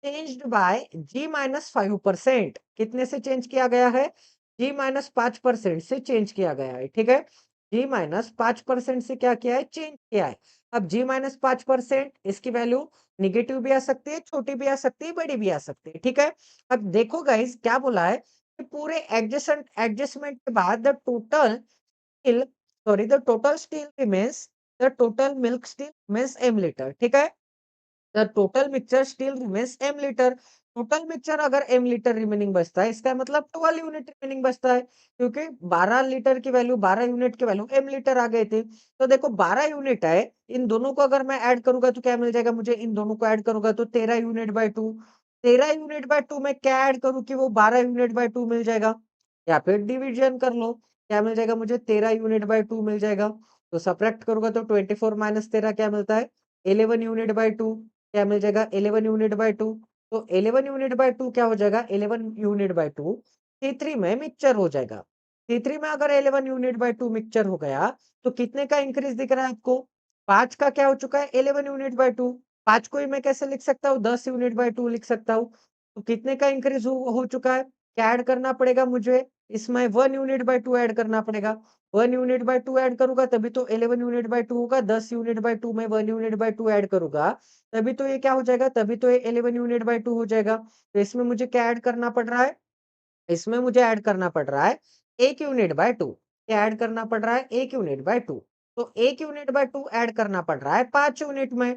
changed by G minus 5%। कितने से चेंज किया गया है? G माइनस 5% से चेंज किया गया है, ठीक है? G माइनस 5% से क्या किया है? चेंज किया है। अब G माइनस 5% इसकी वैल्यू निगेटिव भी आ सकती है, छोटी भी आ सकती है, बड़ी भी आ सकती है, ठीक है? अब देखो गाइस क्या बोला है कि पूरे एडजस्टमेंट के बाद still the total still remains the total milk still remains m litre, ठीक है? The total mixture still remains m litre. Total mixture अगर m लीटर रिमेनिंग बचता है, इसका मतलब 12 यूनिट रिमेनिंग बचता है, क्योंकि 12 लीटर की वैल्यू 12 यूनिट की वैल्यू m लीटर आ गई थी। तो देखो 12 यूनिट है, इन दोनों को अगर मैं ऐड करूंगा तो क्या मिल जाएगा मुझे? इन दोनों को ऐड करूंगा तो 13 यूनिट बाय 2। 13 यूनिट बाय 2 में क्या ऐड करूं कि वो 12 यूनिट बाय 2 मिल जाएगा, या फिर डिवीजन कर लो। क्या मिल जाएगा मुझे? 13 यूनिट बाय 2 मिल जाएगा। तो सब्ट्रैक्ट करूंगा तो 24 माइनस 13 क्या मिलता है? 11 यूनिट बाय 2। क्या मिल जाएगा? 11 यूनिट बाय 2। तो 11 यूनिट बाय 2 क्या हो जाएगा? 11 यूनिट बाय 2 C3 में मिक्सचर हो जाएगा। C3 में अगर 11 यूनिट बाय 2 मिक्सचर हो गया तो कितने का इंक्रीज दिख रहा है आपको? 5 का क्या हो चुका है? 11 यूनिट बाय 2। 5 को ही मैं कैसे लिख सकता हूँ? 10 यूनिट बाय 2 लिख सकता हूँ। तो कितने का इंक्रीज हो चुका है? क्या ऐड करना पड़ेगा मुझे? इसमें 1 यूनिट बाय 2 ऐड करना पड़ेगा। 1 यूनिट बाय 2 ऐड करूंगा तभी तो 11 यूनिट बाय 2 होगा। 10 यूनिट बाय 2 में 1 यूनिट बाय 2 ऐड करूंगा तभी तो ये क्या हो जाएगा? तभी तो ये 11 यूनिट बाय 2 हो जाएगा। तो इसमें मुझे क्या ऐड करना पड़ रहा है? इसमें मुझे ऐड करना पड़ रहा है 1 यूनिट बाय 2। क्या ऐड करना पड़ रहा है? 1 यूनिट बाय 2। तो 1 यूनिट बाय 2 ऐड करना पड़ रहा है 5 यूनिट में।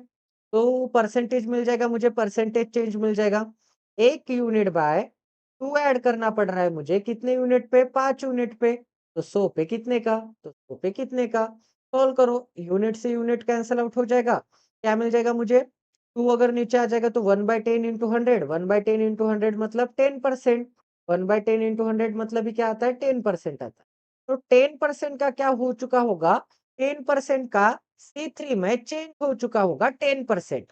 तो परसेंटेज मिल जाएगा मुझे, परसेंटेज चेंज मिल जाएगा। 1 यूनिट बाय 2 ऐड करना पड़ रहा है मुझे कितने यूनिट पे? 5 यूनिट पे। तो 100 पे कितने का? तो 100 पे कितने का? सॉल्व करो, यूनिट से यूनिट कैंसल आउट हो जाएगा। क्या मिल जाएगा मुझे? 2 अगर नीचे आ जाएगा तो 1/10 इंटू 100, 1/10 इंटू 100 मतलब 10%। 1/10 इंटू 100 मतलब ही क्या आता है? 10% आता है। तो 10% का क्या हो चुका होगा? 10% का C3 में चेंज हो चुका होगा 10%।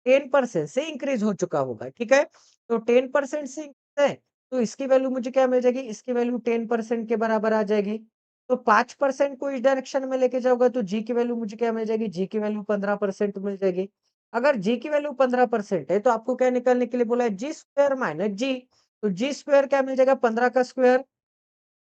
10% से इंक्रीज हो चुका होगा, ठीक है? तो 10% से increase है, तो इसकी वैल्यू मुझे क्या मिल जाएगी? इसकी वैल्यू 10% के बराबर आ जाएगी। तो 5% को इस डायरेक्शन में लेके जाओगे तो G की वैल्यू मुझे क्या मिल जाएगी? G की वैल्यू 15% मिल जाएगी। अगर G की वैल्यू 15% है तो आपको क्या निकालने के लिए बोला है? G square minus G। तो G स्क्वायर क्या मिल जाएगा? 15 का स्क्वायर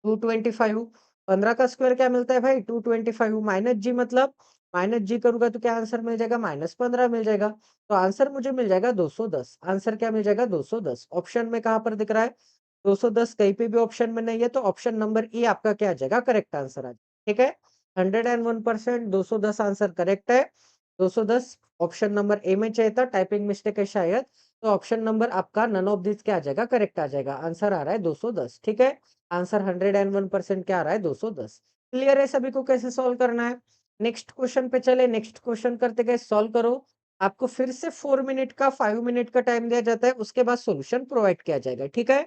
225। 15 का स्क्वायर क्या मिलता है भाई? 225 माइनस जी मतलब माइनस जी करूंगा तो क्या आंसर मिल जाएगा? -15 मिल जाएगा। तो आंसर मुझे मिल जाएगा 210। आंसर क्या मिल जाएगा? 210। ऑप्शन में कहां पर दिख रहा है? 210 कहीं पे भी ऑप्शन में नहीं है तो ऑप्शन नंबर ई आपका क्या आ जाएगा? करेक्ट आंसर आ जाएगा, ठीक है? 101% 210 आंसर करेक्ट है। 210 ऑप्शन नंबर ए में चाहिए था, टाइपिंग मिस्टेक है शायद। तो ऑप्शन नंबर आपका नन ऑफ दिस क्या आ जाएगा? करेक्ट आ जाएगा। आंसर आ रहा है 210, ठीक है? आंसर 101% क्या आ रहा है? 210। क्लियर है सभी को कैसे सॉल्व करना है? नेक्स्ट क्वेश्चन पे चले। नेक्स्ट क्वेश्चन करते गए सॉल्व करो। आपको फिर से 4 मिनट का 5 मिनट का टाइम दिया जाता है, उसके बाद सॉल्यूशन प्रोवाइड किया जाएगा, ठीक है?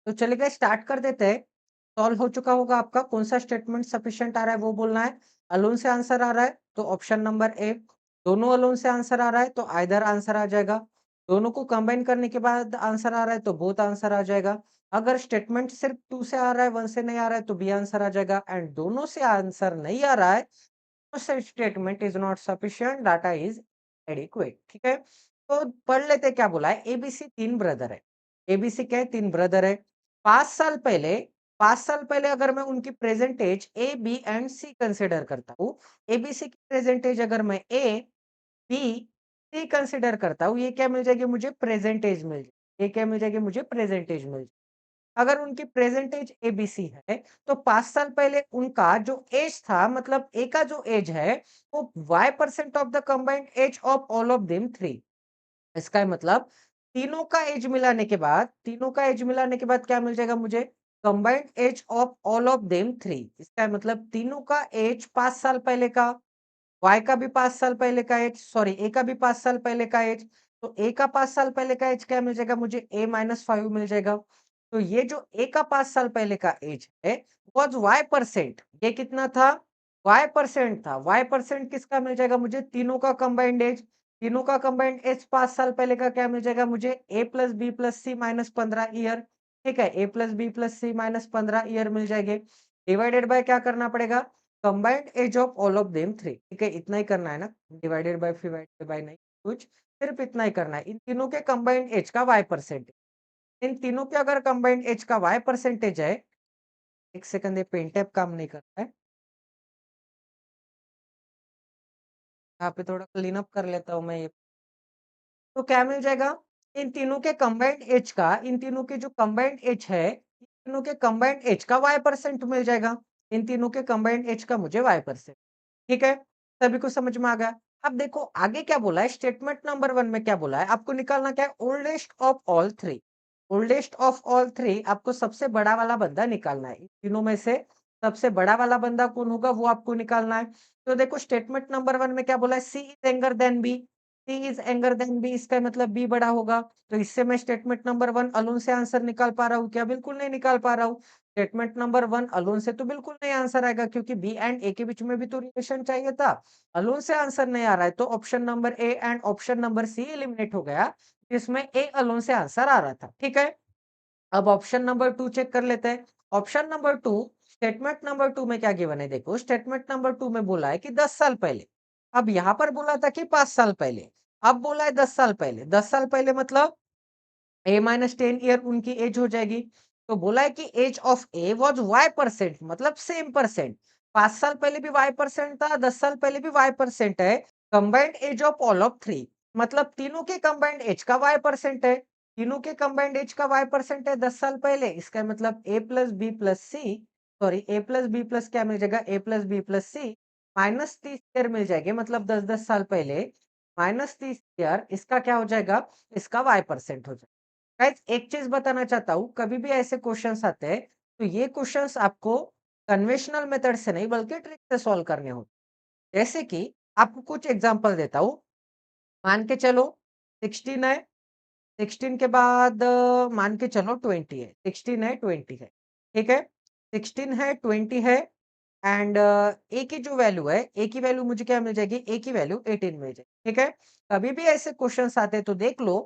तो चलिए गाइस स्टार्ट कर देते हैं। सॉल्व हो चुका होगा आपका, कौन-सा स्टेटमेंट सफिशिएंट आ रहा है वो बोलना है। अलोन से आंसर आ रहा है तो ऑप्शन नंबर ए। दोनों अलोन से आंसर आ रहा है तो आइदर आंसर आ जाएगा। दोनों को कंबाइन करने के बाद आंसर आ रहा है तो बोथ आंसर आ जाएगा। अगर स्टेटमेंट सिर्फ 2 से आ रहा है, 1 से नहीं आ रहा है तो बी आंसर आ जाएगा एंड दोनों से आंसर नहीं आ रहा है तो statement is not sufficient, data is adequate. ठीक है? तो पढ़ लेते हैं क्या बोला है। एबीसी 3 ब्रदर है। एबीसी क्या है? 3 ब्रदर है। 5 साल पहले 5 साल पहले अगर मैं उनकी present age A, B and C consider करता हूँ, एबीसी की प्रेजेंट एज अगर मैं ए, बी, सी कंसीडर करता हूँ, ये क्या मिल जाएगी मुझे? प्रेजेंट एज मिल जाएगी। ये क्या मिल जाएगी मुझे? प्रेजेंट एज मिल जाएगी। अगर उनकी प्रेजेंट एज एबीसी है, तो 5 साल पहले उनका जो एज था मतलब ए का जो एज है, वो y% of the combined age of all of them 3। इसका मतलब तीनों का एज मिलाने के बाद क्या मिल जाएगा मुझे? Combined age of all of them 3। इसका मतलब तीनों का एज 5 साल पहले का, वाई का भी 5 साल पहले का एज, सॉरी ए का भी 5 साल पहले का एज, तो ए का 5 साल पहले का एज क्या मिल जाएगा मुझे? ए माइनस 5 मिल जाएगा। तो ये जो ए का 5 साल पहले का एज है वाज y%। ये कितना था? y% था। y% किसका मिल जाएगा मुझे? तीनों का कंबाइंड एज। तीनों का कंबाइंड एज 5 साल पहले का क्या मिल जाएगा मुझे? a plus B plus C minus 15 year. ठीक है? a plus B plus C minus 15 year मिल जाएंगे। डिवाइडेड बाय क्या करना पड़ेगा? Combined age of all of them 3। ठीक है? इतना ही करना है ना, डिवाइडेड बाय डिवाइडेड बाय नहीं कुछ, सिर्फ इतना ही करना है। इन तीनों के कंबाइंड एज का y%। इन तीनों के अगर कंबाइंड एज का y% है, एक सेकंड, ये पेन टैब काम नहीं कर रहा है, यहाँ पे थोड़ा क्लीन अप कर लेता हूँ मैं ये। तो क्या मिल जाएगा? इन तीनों के कंबाइंड एज का, इन तीनों के जो कंबाइंड एज है, इन तीनों के कंबाइंड एज का y% मिल जाएगा। इन तीनों के कंबाइंड एज का मुझे y%। ठीक है? सभी को समझ में आ गया? अब देखो आगे क्या बोला है, स्टेटमेंट नंबर 1 में क्या बोला है, आपको निकालना क्या है? Oldest of all 3। Oldest of all 3 आपको सबसे बड़ा वाला बंदा निकालना है। इन तीनों में से सबसे बड़ा वाला बंदा कौन होगा वो आपको निकालना है। तो देखो स्टेटमेंट नंबर 1 में क्या बोला है? C is younger than B. C is younger than B, इसका मतलब बी बड़ा होगा। तो इससे मैं स्टेटमेंट नंबर 1 अलोन से आंसर निकाल पा रहा हूँ क्या? बिल्कुल नहीं निकाल पा रहा हूँ। स्टेटमेंट नंबर 1 अलोन से तो बिल्कुल नहीं आंसर आएगा क्योंकि बी एंड ए के बीच में भी तो रिलेशन चाहिए था। अलोन से आंसर नहीं आ रहा है तो option number A and option number C eliminate हो गया, जिसमें ए अलोन से आंसर आ रहा था। ठीक है? अब ऑप्शन नंबर 2 चेक कर लेते हैं। ऑप्शन नंबर 2, स्टेटमेंट नंबर 2 में क्या गिवन है देखो, स्टेटमेंट नंबर 2 में बोला है कि 10 साल पहले। अब यहाँ पर बोला था कि 5 साल पहले, अब बोला है 10 साल पहले। 10 साल पहले मतलब ए माइनस 10 ईयर उनकी एज हो जाएगी। तो बोला है कि age of A was y% मतलब सेम परसेंट। 5 साल पहले भी y% था, 10 साल पहले भी y% है। Combined age of all of 3 मतलब तीनों के कंबाइंड एज का y% है। तीनों के कंबाइंड एज का y% है 10 साल पहले। इसका मतलब a plus B plus C, sorry a plus B plus क्या मिल जाएगा? a plus B plus C minus 30 year मिल जाएंगे, मतलब 10-10 साल पहले माइनस 30 ईयर, इसका क्या हो जाएगा? इसका y% हो जाएगा। गाइस एक चीज बताना चाहता हूँ, कभी भी ऐसे क्वेश्चंस आते हैं तो ये क्वेश्चंस आपको कन्वेंशनल मेथड से नहीं बल्कि ट्रिक से सॉल्व करने होते हैं। जैसे कि आपको कुछ एग्जांपल देता हूँ। मान के चलो 16 है, 16 के बाद मान के चलो 20 है, 16 है 20 है। ठीक है? 16 है 20 है एंड ए की जो वैल्यू है, ए की वैल्यू मुझे क्या मिल जाएगी? ए की वैल्यू 18 मिल जाएगी। ठीक है? कभी भी ऐसे क्वेश्चंस आते हैं तो देख लो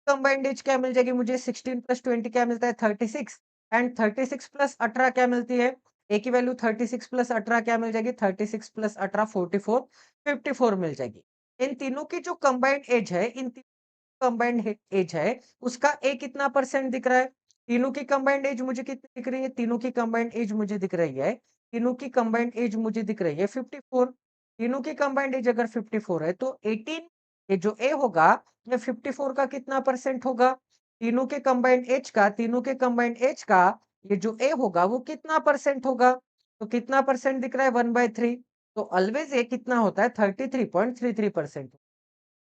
कंबाइंड एज क्या मिल जाएगी मुझे? 16 प्लस 20 क्या मिलता है? 36 एंड 36 प्लस 18 क्या मिलती है? ए की वैल्यू 36 प्लस 18 क्या मिल जाएगी? 36 प्लस 18 44, 54 मिल जाएगी। इन तीनों की जो कंबाइंड एज है, इन कंबाइंड एज है, उसका ए कितना परसेंट दिख रहा है? तीनों की कंबाइंड एज मुझे कितनी दिख रही है? तीनों की कंबाइंड एज मुझे दिख रही है, तीनों की कंबाइंड एज मुझे दिख रही है 54। तीनों की कंबाइंड एज अगर 54 है तो 18, ये जो ए होगा ये 54 का कितना परसेंट होगा? तीनों के कंबाइंड एज का, तीनों के कंबाइंड एज का ये जो ए होगा वो कितना परसेंट होगा? तो कितना परसेंट दिख रहा है? 1/3। तो ऑलवेज ये कितना होता है? 33.33%।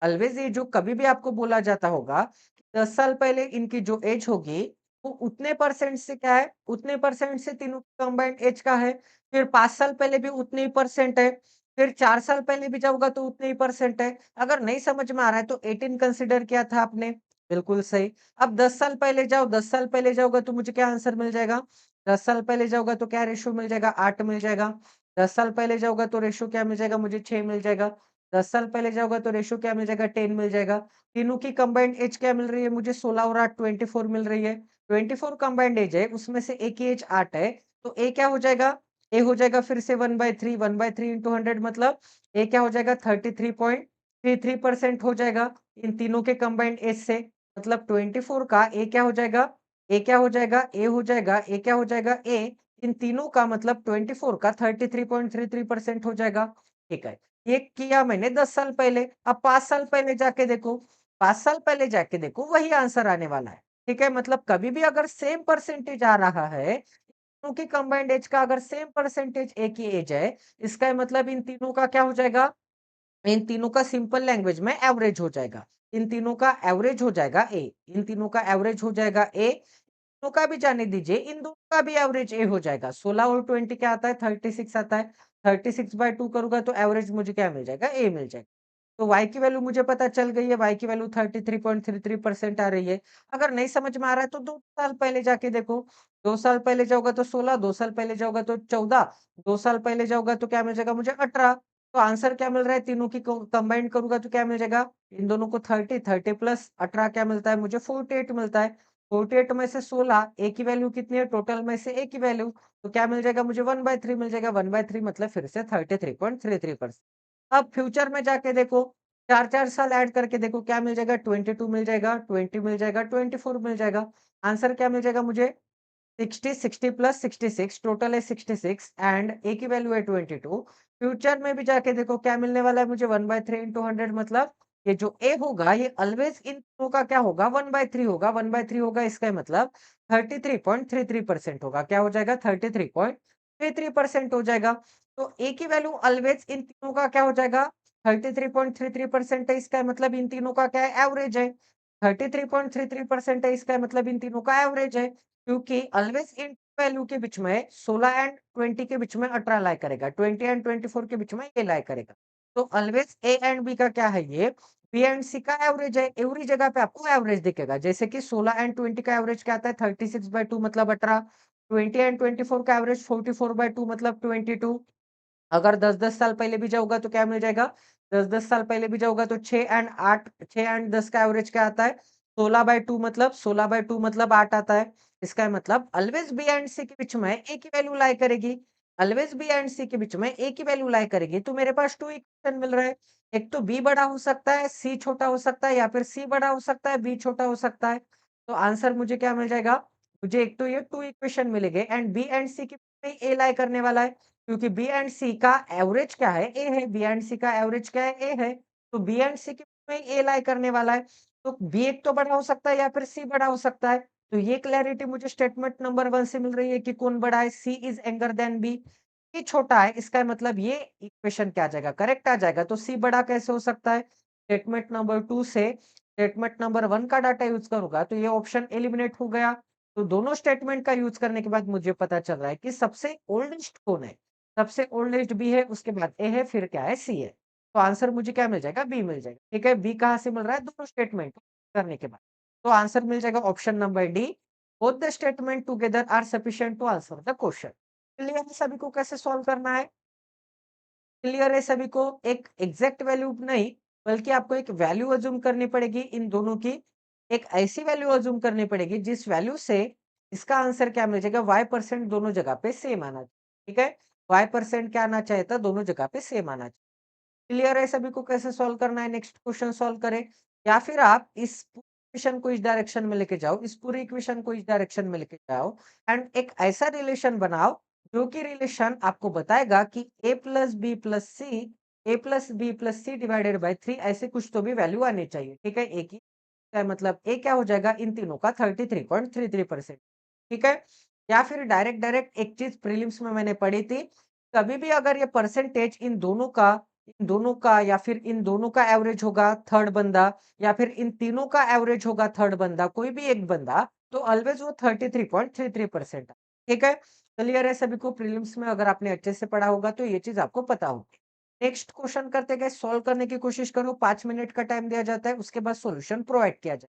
ऑलवेज ये जो कभी भी आपको बोला जाता होगा, 10 साल पहले इनकी जो एज होगी, वो उतने परसेंट से क्या है? उतने परसेंट से तीनों की कंबाइंड एज का है। फिर 5 साल पहले भी उतने ही परसेंट है। फिर 4 साल पहले भी जाऊँगा तो उतने ही परसेंट है। अगर नहीं समझ में आ रहा है तो 18 कंसीडर किया था आपने। बिल्कुल सही। अब 10 साल पहले जाओ, 10 साल पहले जाओगे तो मुझे क्या आंसर मिल जाएगा? 10 साल पहले जाओगे तो क्या रेशियो मिल जाएगा? 8 मिल जाएगा। 10 साल पहले जाओगे तो रेशियो क्या मिल जाएगा? मुझे 6 मिल जाएगा। 10 साल पहले जाओगे तो रेशियो क्या मिल जाएगा? 10 मिल जाएगा। तीनों की कंबाइंड एज क्या मिल रही है मुझे? 16 और 8 24 मिल रही है। 24 कंबाइंड एज है, उसमें से ए की एज 8 है, तो ए क्या हो जाएगा? ए हो जाएगा फिर से 1/3, 1/3 इंटू 100 मतलब ए क्या हो जाएगा? 33.33% हो जाएगा, इन तीनों के कंबाइंड एज से। मतलब 24 का ए क्या हो जाएगा? ए क्या हो जाएगा? ए हो जाएगा, ए क्या हो जाएगा? ए, इन तीनों का मतलब 24 का 33.33% हो जाएगा, ठीक है। ये किया मैंने 10 साल पहले, अब 5 साल पहले जाके देखो, 5 साल पहले जाके देखो वही आंसर आने वाला है, ठीक है। मतलब कभी भी अगर सेम परसेंटेज आ रहा है, तीनों की कंबाइंड एज का अगर सेम परसेंटेज ए की एज है, इसका मतलब इन तीनों का क्या हो जाएगा? इन तीनों का सिंपल लैंग्वेज में एवरेज हो जाएगा। इन तीनों का एवरेज हो जाएगा ए, इन तीनों का एवरेज हो जाएगा ए, दोनों का भी जाने दीजिए, इन दोनों का भी एवरेज ए हो जाएगा। 16 और 20 क्या आता है? 36 आता है। 36/2 करूँगा तो एवरेज मुझे क्या मिल जाएगा? ए मिल जाएगा। तो y की वैल्यू मुझे पता चल गई है, y की वैल्यू 33.33% आ रही है। अगर नहीं समझ में आ रहा है तो 2 साल पहले जाके देखो। 2 साल पहले जाओगे तो 16, 2 साल पहले जाओगे तो 14, 2 साल पहले जाओगे तो क्या मिल जाएगा मुझे? 18। तो आंसर क्या मिल रहा है? तीनों की को कंबाइन करूँगा तो क्या मिल जाएगा? इन दोनों को 30, 30 प्लस 18 क्या मिलता है मुझे? 48 मिलता है। 48 में से 16 ए की वैल्यू कितनी है? टोटल में से ए की वैल्यू, तो क्या मिल जाएगा मुझे? 1/3 मिल जाएगा। 1/3 मतलब फिर से 33.33%। अब फ्यूचर में जाके देखो, 4-4 साल ऐड करके देखो क्या मिल जाएगा? 22 मिल जाएगा, 20 मिल जाएगा, 24 मिल जाएगा। आंसर क्या मिल जाएगा मुझे? 60, 60 प्लस 66 टोटल है 66 एंड ए की वैल्यू है 22। फ्यूचर में भी जाके देखो क्या मिलने वाला है मुझे? 1/3 इंटू 100 मतलब ये जो ए होगा ये ऑलवेज इन दोनों का क्या होगा? 1/3 होगा। 1/3 होगा इसका मतलब 33.33% होगा। क्या हो जाएगा? 33.33% हो जाएगा। तो ए की वैल्यू ऑलवेज इन तीनों का क्या हो जाएगा? 33.33% है, इसका मतलब इन तीनों का क्या है? एवरेज है। 33.33% है, इसका मतलब इन तीनों का एवरेज है। क्योंकि ऑलवेज इन वैल्यू के बीच में 16 एंड 20 के बीच में 18 लाई करेगा, 20 एंड 24 के बीच में ये लाई करेगा। तो ऑलवेज ए एंड बी का क्या है ये? बी एंड सी का एवरेज है। एवरी जगह पे आपको एवरेज दिखेगा। जैसे कि 16 एंड 20 का एवरेज क्या आता है? 36/2 मतलब 18। 20 एंड 24 का एवरेज 44/2 मतलब 22। अगर 10-10 साल पहले भी जाऊँगा तो क्या मिल जाएगा? 10-10 साल पहले भी जाऊँगा तो 6 एंड 8, 6 एंड 10 का एवरेज क्या आता है? 16/2 मतलब 8 आता है। इसका मतलब ऑलवेज बी एंड सी के बीच में ए की वैल्यू लाई करेगी। ऑलवेज बी एंड सी के बीच में ए की वैल्यू लाई करेगी। तो मेरे पास 2 इक्वेशन मिल रहा है। एक तो बी बड़ा हो सकता है, सी छोटा हो सकता है या फिर सी बड़ा हो सकता है, बी छोटा हो सकता है। तो आंसर मुझे क्या मिल जाएगा? मुझे एक तो ये 2 इक्वेशन मिलेंगे एंड बी एंड सी के बीच में ए लाई करने वाला है। क्योंकि बी एंड सी का एवरेज क्या है? ए है। बी एंड सी का एवरेज क्या है? ए है। तो बी एंड सी के में ए लाई करने वाला है। तो बी एक तो बड़ा हो सकता है या फिर सी बड़ा हो सकता है। तो ये क्लैरिटी मुझे स्टेटमेंट नंबर 1 से मिल रही है कि कौन बड़ा है? सी इज़ यंगर देन बी। सी छोटा है, इसका मतलब ये इक्वेशन क्या आ जाएगा? करेक्ट आ जाएगा। तो सी बड़ा कैसे हो सकता है? स्टेटमेंट नंबर 2 से स्टेटमेंट नंबर 1 का डाटा यूज़ करूँगा तो ये ऑप्शन एलिमिनेट हो गया। तो दोनों स्टेटमेंट का यूज़ करने के बाद मुझे पता चल रहा है कि सबसे ओल्डेस्ट कौन है? सबसे ओल्डेस्ट बी है, उसके बाद ए है, फिर क्या है? सी है। तो आंसर मुझे क्या मिल जाएगा? बी मिल जाएगा। ठीक है, बी कहाँ से मिल रहा है? दोनों स्टेटमेंट करने के बाद। तो आंसर मिल जाएगा option number D, both the statement together are sufficient to answer the question. Clear है सभी को कैसे सॉल्व करना है? क्लियर है सभी को? एक एग्जैक्ट वैल्यू नहीं, बल्कि आपको एक वैल्यू अज़्यूम करनी पड़ेगी इन दोनों की। एक ऐसी वैल्यू अज़्यूम करनी पड़ेगी जिस वैल्यू से इसका आंसर क्या मिल जाएगा? y% दोनों जगह पे सेम आना चाहिए। ठीक है? y% क्या आना चाहिए था? दोनों जगह पे सेम आना चाहिए। क्लियर है सभी को कैसे सॉल्व करना है? नेक्स्ट क्वेश्चन सॉल्व करें या फिर आप इस इक्वेशन को इस डायरेक्शन में लेके जाओ, इस पूरी इक्वेशन को इस डायरेक्शन में लेके जाओ एंड एक ऐसा रिलेशन बनाओ जो कि रिलेशन आपको बताएगा कि a plus B plus C, A plus B plus C divided by 3 ऐसे कुछ तो भी वैल्यू आनी चाहिए। ठीक है? ए की का मतलब ए क्या हो जाएगा? इन तीनों का 33.33%। ठीक है? या फिर डायरेक्ट डायरेक्ट एक चीज प्रीलिम्स में मैंने पढ़ी थी, कभी भी अगर ये परसेंटेज इन दोनों का या फिर इन दोनों का एवरेज होगा थर्ड बंदा या फिर इन तीनों का एवरेज होगा थर्ड बंदा, कोई भी एक बंदा, तो ऑलवेज वो 33.33% है। ठीक है? क्लियर है सभी को? प्रीलिम्स में अगर आपने अच्छे से पढ़ा होगा तो ये चीज आपको पता होगी। नेक्स्ट क्वेश्चन करते गए, सॉल्व करने की कोशिश करो। 5 मिनट का टाइम दिया जाता है, उसके बाद सॉल्यूशन प्रोवाइड किया जाए।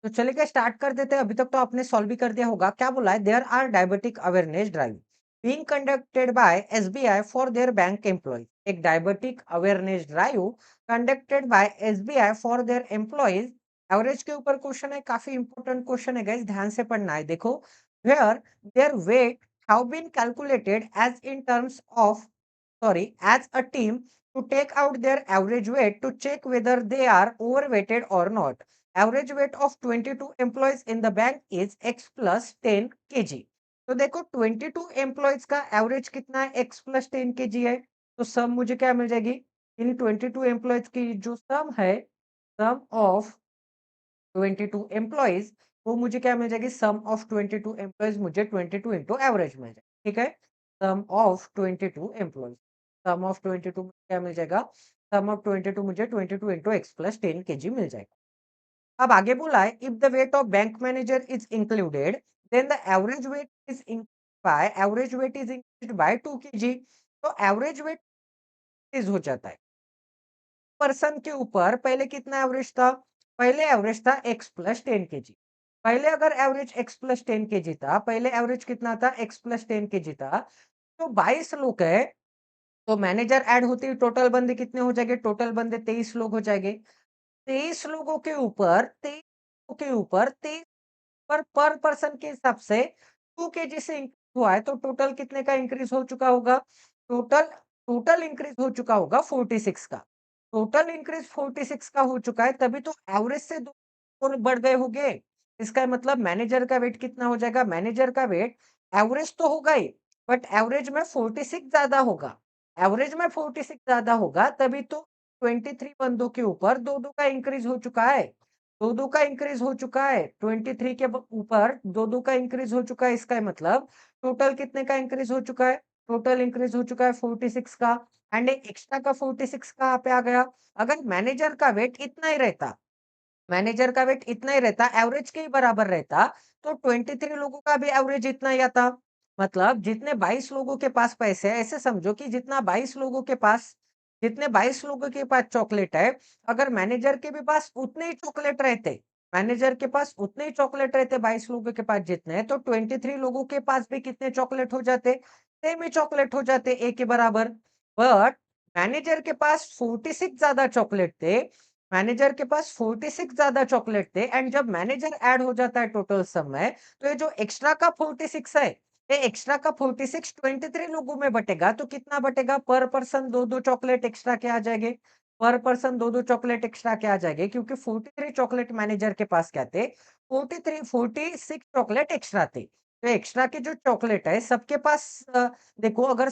तो चलिए स्टार्ट कर देते हैं। अभी तक तो आपने सॉल्व भी कर दिया होगा। क्या बोला है? There are diabetic awareness drive being conducted by SBI for their bank employees. एक diabetic awareness drive conducted by SBI for their employees. Average के ऊपर क्वेश्चन है, काफी इंपॉर्टेंट क्वेश्चन है गाइस, ध्यान से पढ़ना है। देखो, where their weight have been calculated as in terms of, sorry, as a team to take out their average weight to check whether they are overweighted or not. Average weight of 22 employees in the bank is x plus 10 kg. तो देखो 22 employees का average कितना है? x plus 10 kg है। तो सम मुझे क्या मिल जाएगी? इन 22 एम्प्लॉयज की जो सम है, सम ऑफ 22 एम्प्लॉइज, वो मुझे क्या मिल जाएगी? सम ऑफ 22 एम्प्लॉइज मुझे 22 इंटू एवरेज मिल जाएगा। ठीक है, sum of 22 employees, sum of 22 क्या मिल जाएगा? सम ऑफ 22 मुझे 22 इंटू एक्स प्लस 10 केजी मिल जाएगा। अब आगे बोला है, if the weight of bank manager is included then the average weight is by average weight is increased by 2 KG. तो एवरेज वेट इज हो जाता है पर्सन के ऊपर। पहले कितना एवरेज था? पहले एवरेज था x प्लस 10 केजी। पहले अगर एवरेज x प्लस 10 केजी था, पहले एवरेज कितना था? x प्लस 10 केजी था। तो 22 लोग है, तो मैनेजर ऐड होते ही टोटल बंदे कितने हो जाएंगे? टोटल बंदे 23 लोग हो जाएंगे। 23 लोगों के ऊपर 23 के ऊपर 23 पर पर्सन के हिसाब से 2 केजी से इंक्रीज हुआ है, तो टोटल कितने का इंक्रीज हो चुका होगा? टोटल टोटल इंक्रीज हो चुका होगा 46 का। टोटल इंक्रीज 46 का हो चुका है, तभी तो एवरेज से दो और बढ़ गए होंगे। इसका मतलब मैनेजर का वेट कितना हो जाएगा? मैनेजर का वेट एवरेज तो होगा ही, बट एवरेज में 46 ज्यादा होगा। एवरेज में 46 ज्यादा होगा, तभी तो 23 बंदों के ऊपर दो दो का इंक्रीज हो चुका है। दो दो का इंक्रीज हो चुका है, 23 के ऊपर दो दो का इंक्रीज हो चुका है। इसका मतलब टोटल कितने का इंक्रीज हो चुका है? टोटल इंक्रीज हो चुका है 46 का। एंड एक एक्स्ट्रा का 46 कहाँ पे आ गया? अगर मैनेजर का वेट इतना ही रहता, मैनेजर का वेट इतना ही रहता, एवरेज के ही बराबर रहता, तो 23 लोगों का भी एवरेज इतना ही आता। मतलब जितने 22 लोगों के पास पैसे है, ऐसे समझो कि जितना 22 लोगों के पास, जितने 22 लोगों के पास चॉकलेट है, अगर मैनेजर के भी पास उतने ही चॉकलेट रहते, मैनेजर के पास उतने ही चॉकलेट रहते 22 लोगों के पास जितने हैं, तो 23 लोगों के पास भी कितने चॉकलेट हो जाते? सेम ही चॉकलेट हो जाते, ए के बराबर। बट मैनेजर के पास 46 ज्यादा चॉकलेट थे, मैनेजर के पास 46 ज्यादा चॉकलेट थे, एंड जब मैनेजर ऐड हो जाता है टोटल सम में, तो ये जो एक्स्ट्रा का 46 है, ये एक्स्ट्रा का 46 23 लोगों में बटेगा, तो कितना बटेगा? पर पर्सन दो दो चॉकलेट एक्स्ट्रा के आ जाएंगे। पर पर्सन दो दो चॉकलेट एक्स्ट्रा के आ जाएंगे, क्योंकि 43 चॉकलेट मैनेजर के पास क्या थे? 46 चॉकलेट एक्स्ट्रा थे। तो एक्स्ट्रा के जो चॉकलेट है सबके पास, देखो अगर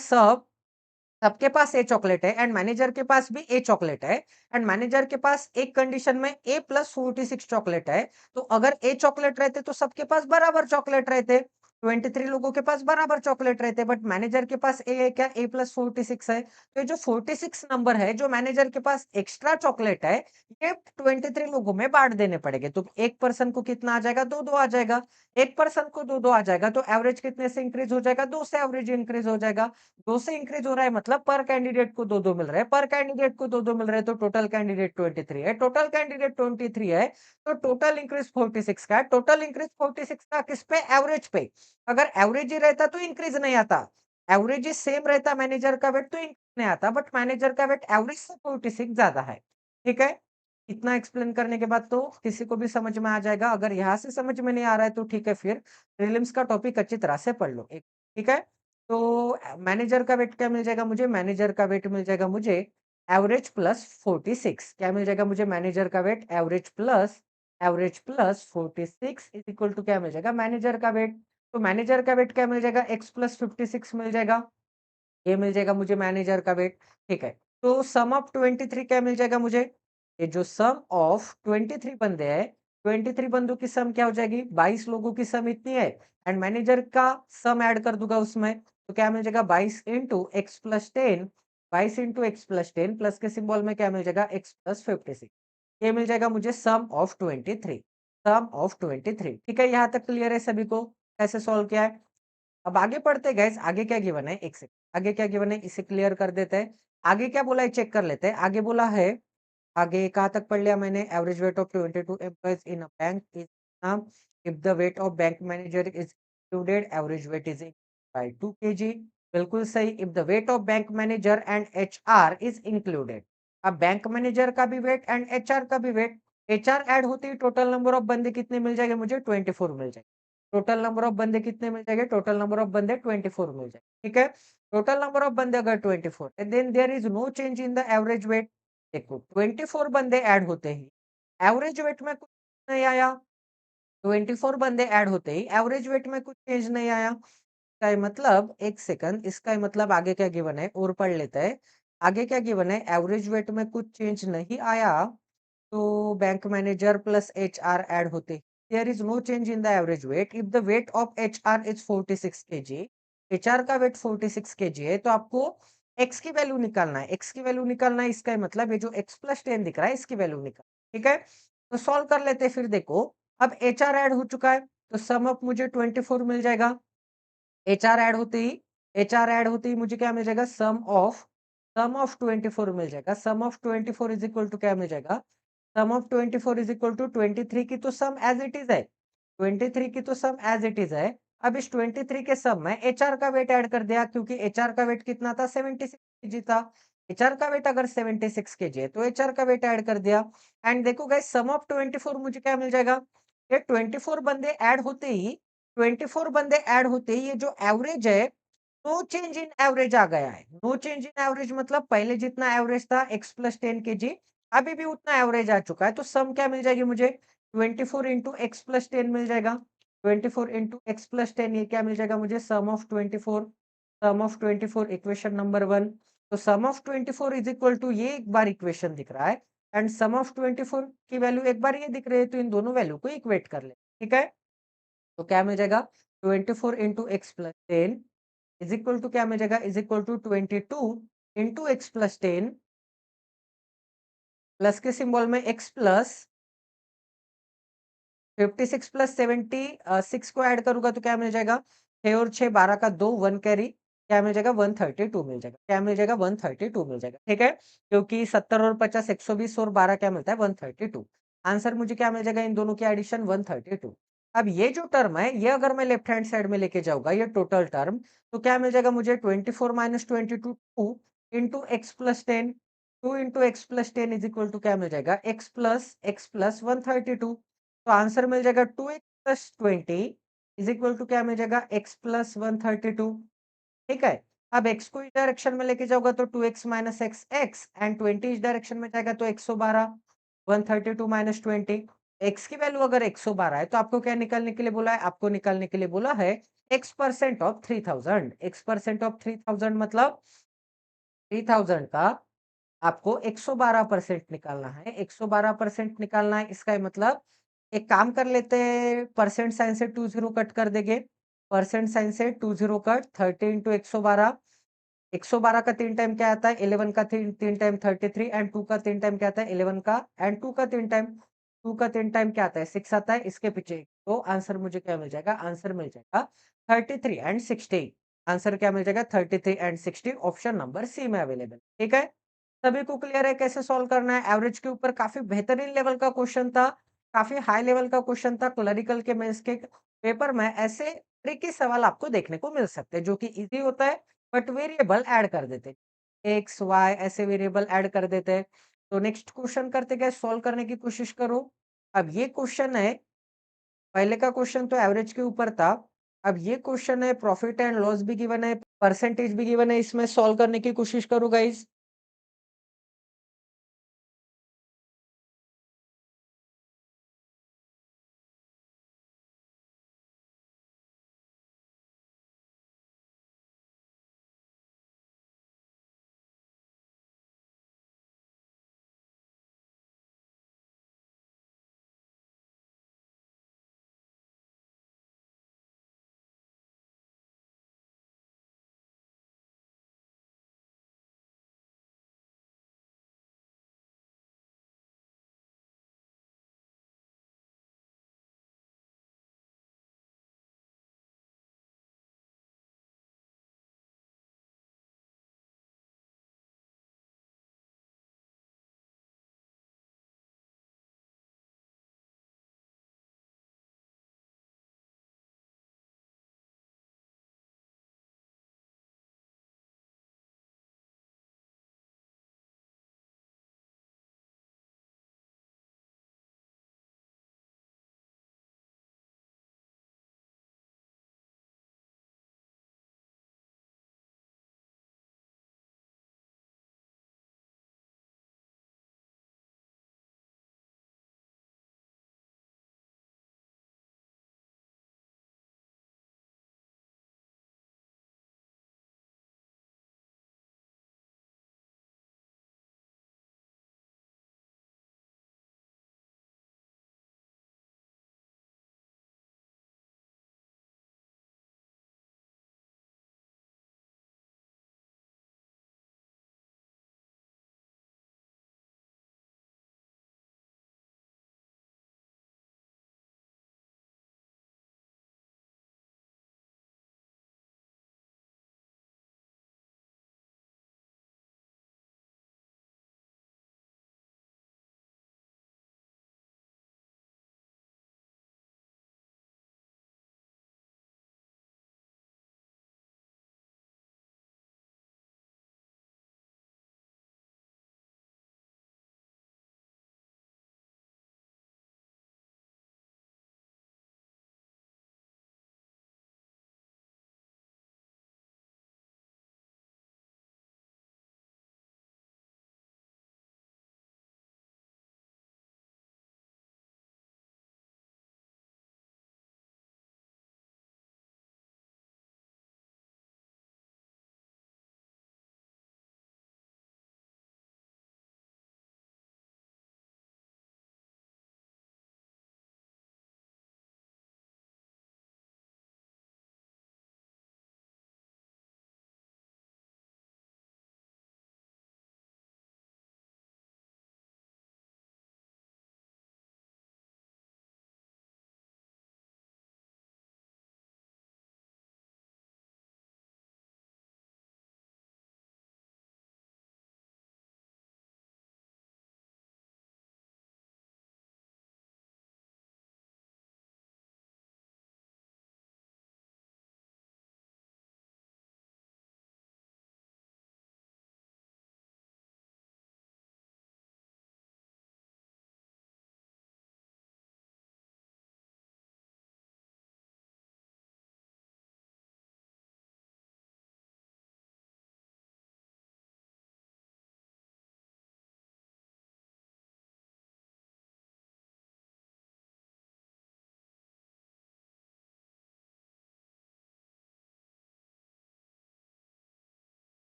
सबके पास ए चॉकलेट है एंड मैनेजर के पास भी ए चॉकलेट है, एंड मैनेजर के पास एक कंडीशन में ए प्लस 46 चॉकलेट है, तो अगर ए चॉकलेट रहते तो सबके पास बराबर चॉकलेट रहते, 23 लोगों के पास बराबर चॉकलेट रहते, बट मैनेजर के पास ए है क्या? ए प्लस 46 है। तो ये जो 46 नंबर है, जो मैनेजर के पास एक्स्ट्रा चॉकलेट है, ये 23 लोगों में बांट देने पड़ेंगे। तो एक पर्सन को कितना आ जाएगा? दो दो आ जाएगा। एक पर्सन को दो दो आ जाएगा, तो एवरेज कितने से इंक्रीज हो जाएगा? दो से एवरेज इंक्रीज हो जाएगा। 2 से इंक्रीज हो रहा है, मतलब पर कैंडिडेट को 2-2 मिल रहा है, पर कैंडिडेट को 2-2 मिल रहा है, तो टोटल कैंडिडेट 23 है, टोटल कैंडिडेट 23 है, तो टोटल इंक्रीज 46 का है। टोटल इंक्रीज 46 का किस पे? एवरेज पे। अगर एवरेज ही रहता तो इंक्रीज नहीं आता, एवरेज ही सेम रहता मैनेजर का वेट तो इंक्रीज नहीं आता, बट मैनेजर का वेट एवरेज से 46 ज्यादा है। ठीक है, इतना एक्सप्लेन करने के बाद तो किसी को भी समझ में आ जाएगा। अगर यहाँ से समझ में नहीं आ रहा है तो ठीक है, फिर प्रीलिम्स का टॉपिक अच्छी तरह से पढ़ लो। एक ठीक है, तो मैनेजर का वेट क्या मिल जाएगा मुझे? मैनेजर का वेट मिल जाएगा मुझे एवरेज प्लस 46। क्या मिल जाएगा मुझे? मैनेजर का weight average plus 46 is equal to क्या मिल जाएगा? मैनेजर का वेट। तो मैनेजर का वेट क्या मिल जाएगा? एक्स प्लस 56 मिल जाएगा, ये मिल जाएगा मुझे मैनेजर का वेट। ठीक है, तो सम ऑफ 23 क्या मिल जाएगा मुझे? ये जो सम ऑफ 23 बंदे हैं, 23 बंदों की सम क्या हो जाएगी? 22 लोगों की सम इतनी है, एंड मैनेजर का सम ऐड कर दूंगा उसमें, तो क्या मिल जाएगा? 22 into x plus 10, 22 into x plus 10, plus के सिंबल में क्या मिल जाएगा? X plus 56। ये मिल जाएगा मुझे सम ऑफ 23, सम ऑफ 23। ठीक है, यहाँ तक क्लियर है सभी को? कैसे सॉल्व किया है? अब आगे पढ़ते गाइस, आगे क्या गिवन है? एक सेकंड, आगे क्या गिवन है इसे क्लियर कर देते हैं। आगे क्या बोला है चेक कर लेते हैं। आगे बोला है, आगे कहाँ तक पढ़ लिया मैंने? Average weight of 22 employees in a bank is if the weight of bank manager is included, average weight is bye 2 kg। बिल्कुल सही। If the weight of bank manager and HR is included, अब bank manager का भी wait and HR का भी wait, HR add होते ही total number of बंदे कितने मिल जाएंगे मुझे? 24 मिल जाएंगे। टोटल नंबर ऑफ बंदे कितने मिल जाएंगे? टोटल नंबर ऑफ बंदे 24 मिल जाएंगे। ठीक है, टोटल नंबर ऑफ बंदे अगर 24 है, then there is no change in the average weight. देखो 24 बंदे ऐड होते ही एवरेज वेट में कुछ नहीं आया। 24 बंदे ऐड होते ही एवरेज वेट में कुछ चेंज नहीं आया। इसका ये मतलब, एक सेकंड, इसका ये मतलब आगे क्या गिवन है और पढ़ लेते हैं। आगे क्या गिवन है? एवरेज वेट में कुछ चेंज नहीं आया तो bank manager plus HR add होते। There is no change in the average weight if the weight of HR is 46 kg। HR का वेट 46 kg है तो आपको एक्स की वैल्यू निकालना है। एक्स की वैल्यू निकालना है, इसका मतलब ये जो एक्स प्लस 10 दिख रहा है इसकी वैल्यू निकाल। ठीक है, तो सॉल्व कर लेते हैं। फिर देखो, अब एचआर ऐड हो चुका है तो सम ऑफ मुझे 24 मिल जाएगा। एचआर ऐड होते ही मुझे क्या मिल जाएगा? सम ऑफ 24 मिल जाएगा। Sum of 24 is equal to क्या मिल जाएगा? Sum of 24 is equal to 23 की तो सम एज इट इज है। 23 की तो सम एज इट इज है। अब इस 23 के सम में एचआर का वेट ऐड कर दिया, क्योंकि एचआर का वेट कितना था? 76 केजी था। एचआर का वेट अगर 76 केजी है तो एचआर का वेट ऐड कर दिया। एंड देखो गाइस, सम ऑफ 24 मुझे क्या मिल जाएगा? ये 24 बंदे ऐड होते ही 24 बंदे ऐड होते ही ये जो एवरेज है, नो चेंज इन एवरेज आ गया है। नो चेंज इन एवरेज मतलब पहले जितना एवरेज था एक्स प्लस 10 kg, अभी भी उतना एवरेज आ चुका है। तो सम क्या मिल जाएगी मुझे? 24 इंटू एक्स प्लस 10 मिल जाएगा। 24 इंटू एक्स प्लस 10 ये क्या मिल जाएगा मुझे? Sum of 24। Sum of 24 equation number 1। तो sum of 24 is equal to, ये एक बार इक्वेशन दिख रहा है एंड सम ऑफ 24 की वैल्यू एक बार ये दिख रही है, तो इन दोनों वैल्यू को इक्वेट कर ले। ठीक है, तो क्या मिल जाएगा? 24 into x plus 10 is equal to क्या मिल जाएगा? Is equal to 22 into x plus 10, plus के सिंबल में एक्स प्लस 56 प्लस 70, 6 को ऐड करूंगा तो क्या मिल जाएगा? 6 और 6 12 का 2, 1 कैरी, क्या मिल जाएगा? 132 मिल जाएगा। क्या मिल जाएगा? 132 मिल जाएगा। ठीक है, क्योंकि 70 और 50 120 और 12 क्या मिलता है? 132। आंसर मुझे क्या मिल जाएगा? इन दोनों की एडिशन 132। अब ये जो टर्म है ये अगर मैं लेफ्ट हैंड साइड में लेके जाऊंगा, ये टोटल टर्म, तो क्या मिल जाएगा मुझे? 24 minus 22 2 into x plus 10। 2 into x plus 10 is equal to क्या मिल जाएगा? X plus 132। तो आंसर मिल जाएगा 2x plus 20 is equal to क्या मिल जाएगा? x plus 132। ठीक है, अब x को इस डायरेक्शन में लेके जाओगा तो 2x minus x x and 20 इस डायरेक्शन में जाएगा तो 112। 132 माइनस 20, x की वैल्यू अगर 112 है तो आपको क्या निकालने के लिए बोला है? आपको निकालने के लिए बोला है x percent of 3000। x percent of 3000 मतलब 3000 का आपको 112% निकालना है। 112% निकालना है, इसका ये मतलब एक काम कर लेते हैं, परसेंट साइन से 20 कट कर देंगे। परसेंट साइन से 20 कट, 30 इंटू 112। 112 का 3 टाइम क्या आता है? 11 का 3 टाइम 33 एंड 2 का 3 टाइम क्या आता है? 11 का, एंड 2 का 3 टाइम क्या आता है? 6 आता है। इसके पीछे तो आंसर मुझे क्या मिल जाएगा? आंसर मिल जाएगा 33 एंड 60। आंसर क्या मिल जाएगा? 33 एंड 60, ऑप्शन नंबर सी में अवेलेबल। ठीक है, सभी को क्लियर है कैसे सॉल्व करना है? एवरेज के ऊपर काफी बेहतरीन लेवल का क्वेश्चन था, काफी हाई लेवल का क्वेश्चन था। क्लरिकल के मेंस के पेपर में ऐसे ट्रिकी सवाल आपको देखने को मिल सकते हैं जो कि इजी होता है, बट वेरिएबल ऐड कर देते, एक्स वाई ऐसे वेरिएबल ऐड कर देते हैं। तो नेक्स्ट क्वेश्चन करते गए, सॉल्व करने की कोशिश करो। अब ये क्वेश्चन है, पहले का क्वेश्चन तो एवरेज के ऊपर था, अब ये क्वेश्चन है प्रॉफिट एंड लॉस भी गिवन है, परसेंटेज भी गिवन है, इसमें सॉल्व करने की कोशिश करो गाइस।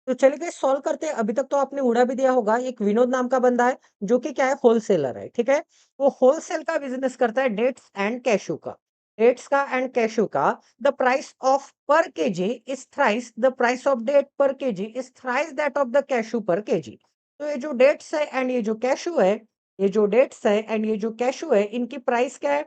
तो चलिए गाइस सॉल्व करते हैं। अभी तक तो आपने उड़ा भी दिया होगा। एक विनोद नाम का बंदा है, जो कि क्या है होलसेलर है, ठीक है? वो होलसेल का बिज़नेस करता है डेट्स एंड कैश्यू का। डेट्स का एंड कैश्यू का the price of per KG is thrice the price of date per KG is thrice that of the cashew per KG. तो ये जो डेट्स है एंड ये जो कैश्यू है, ये जो डेट्स है एंड ये जो कैश्यू है, इनकी प्राइस क्या है?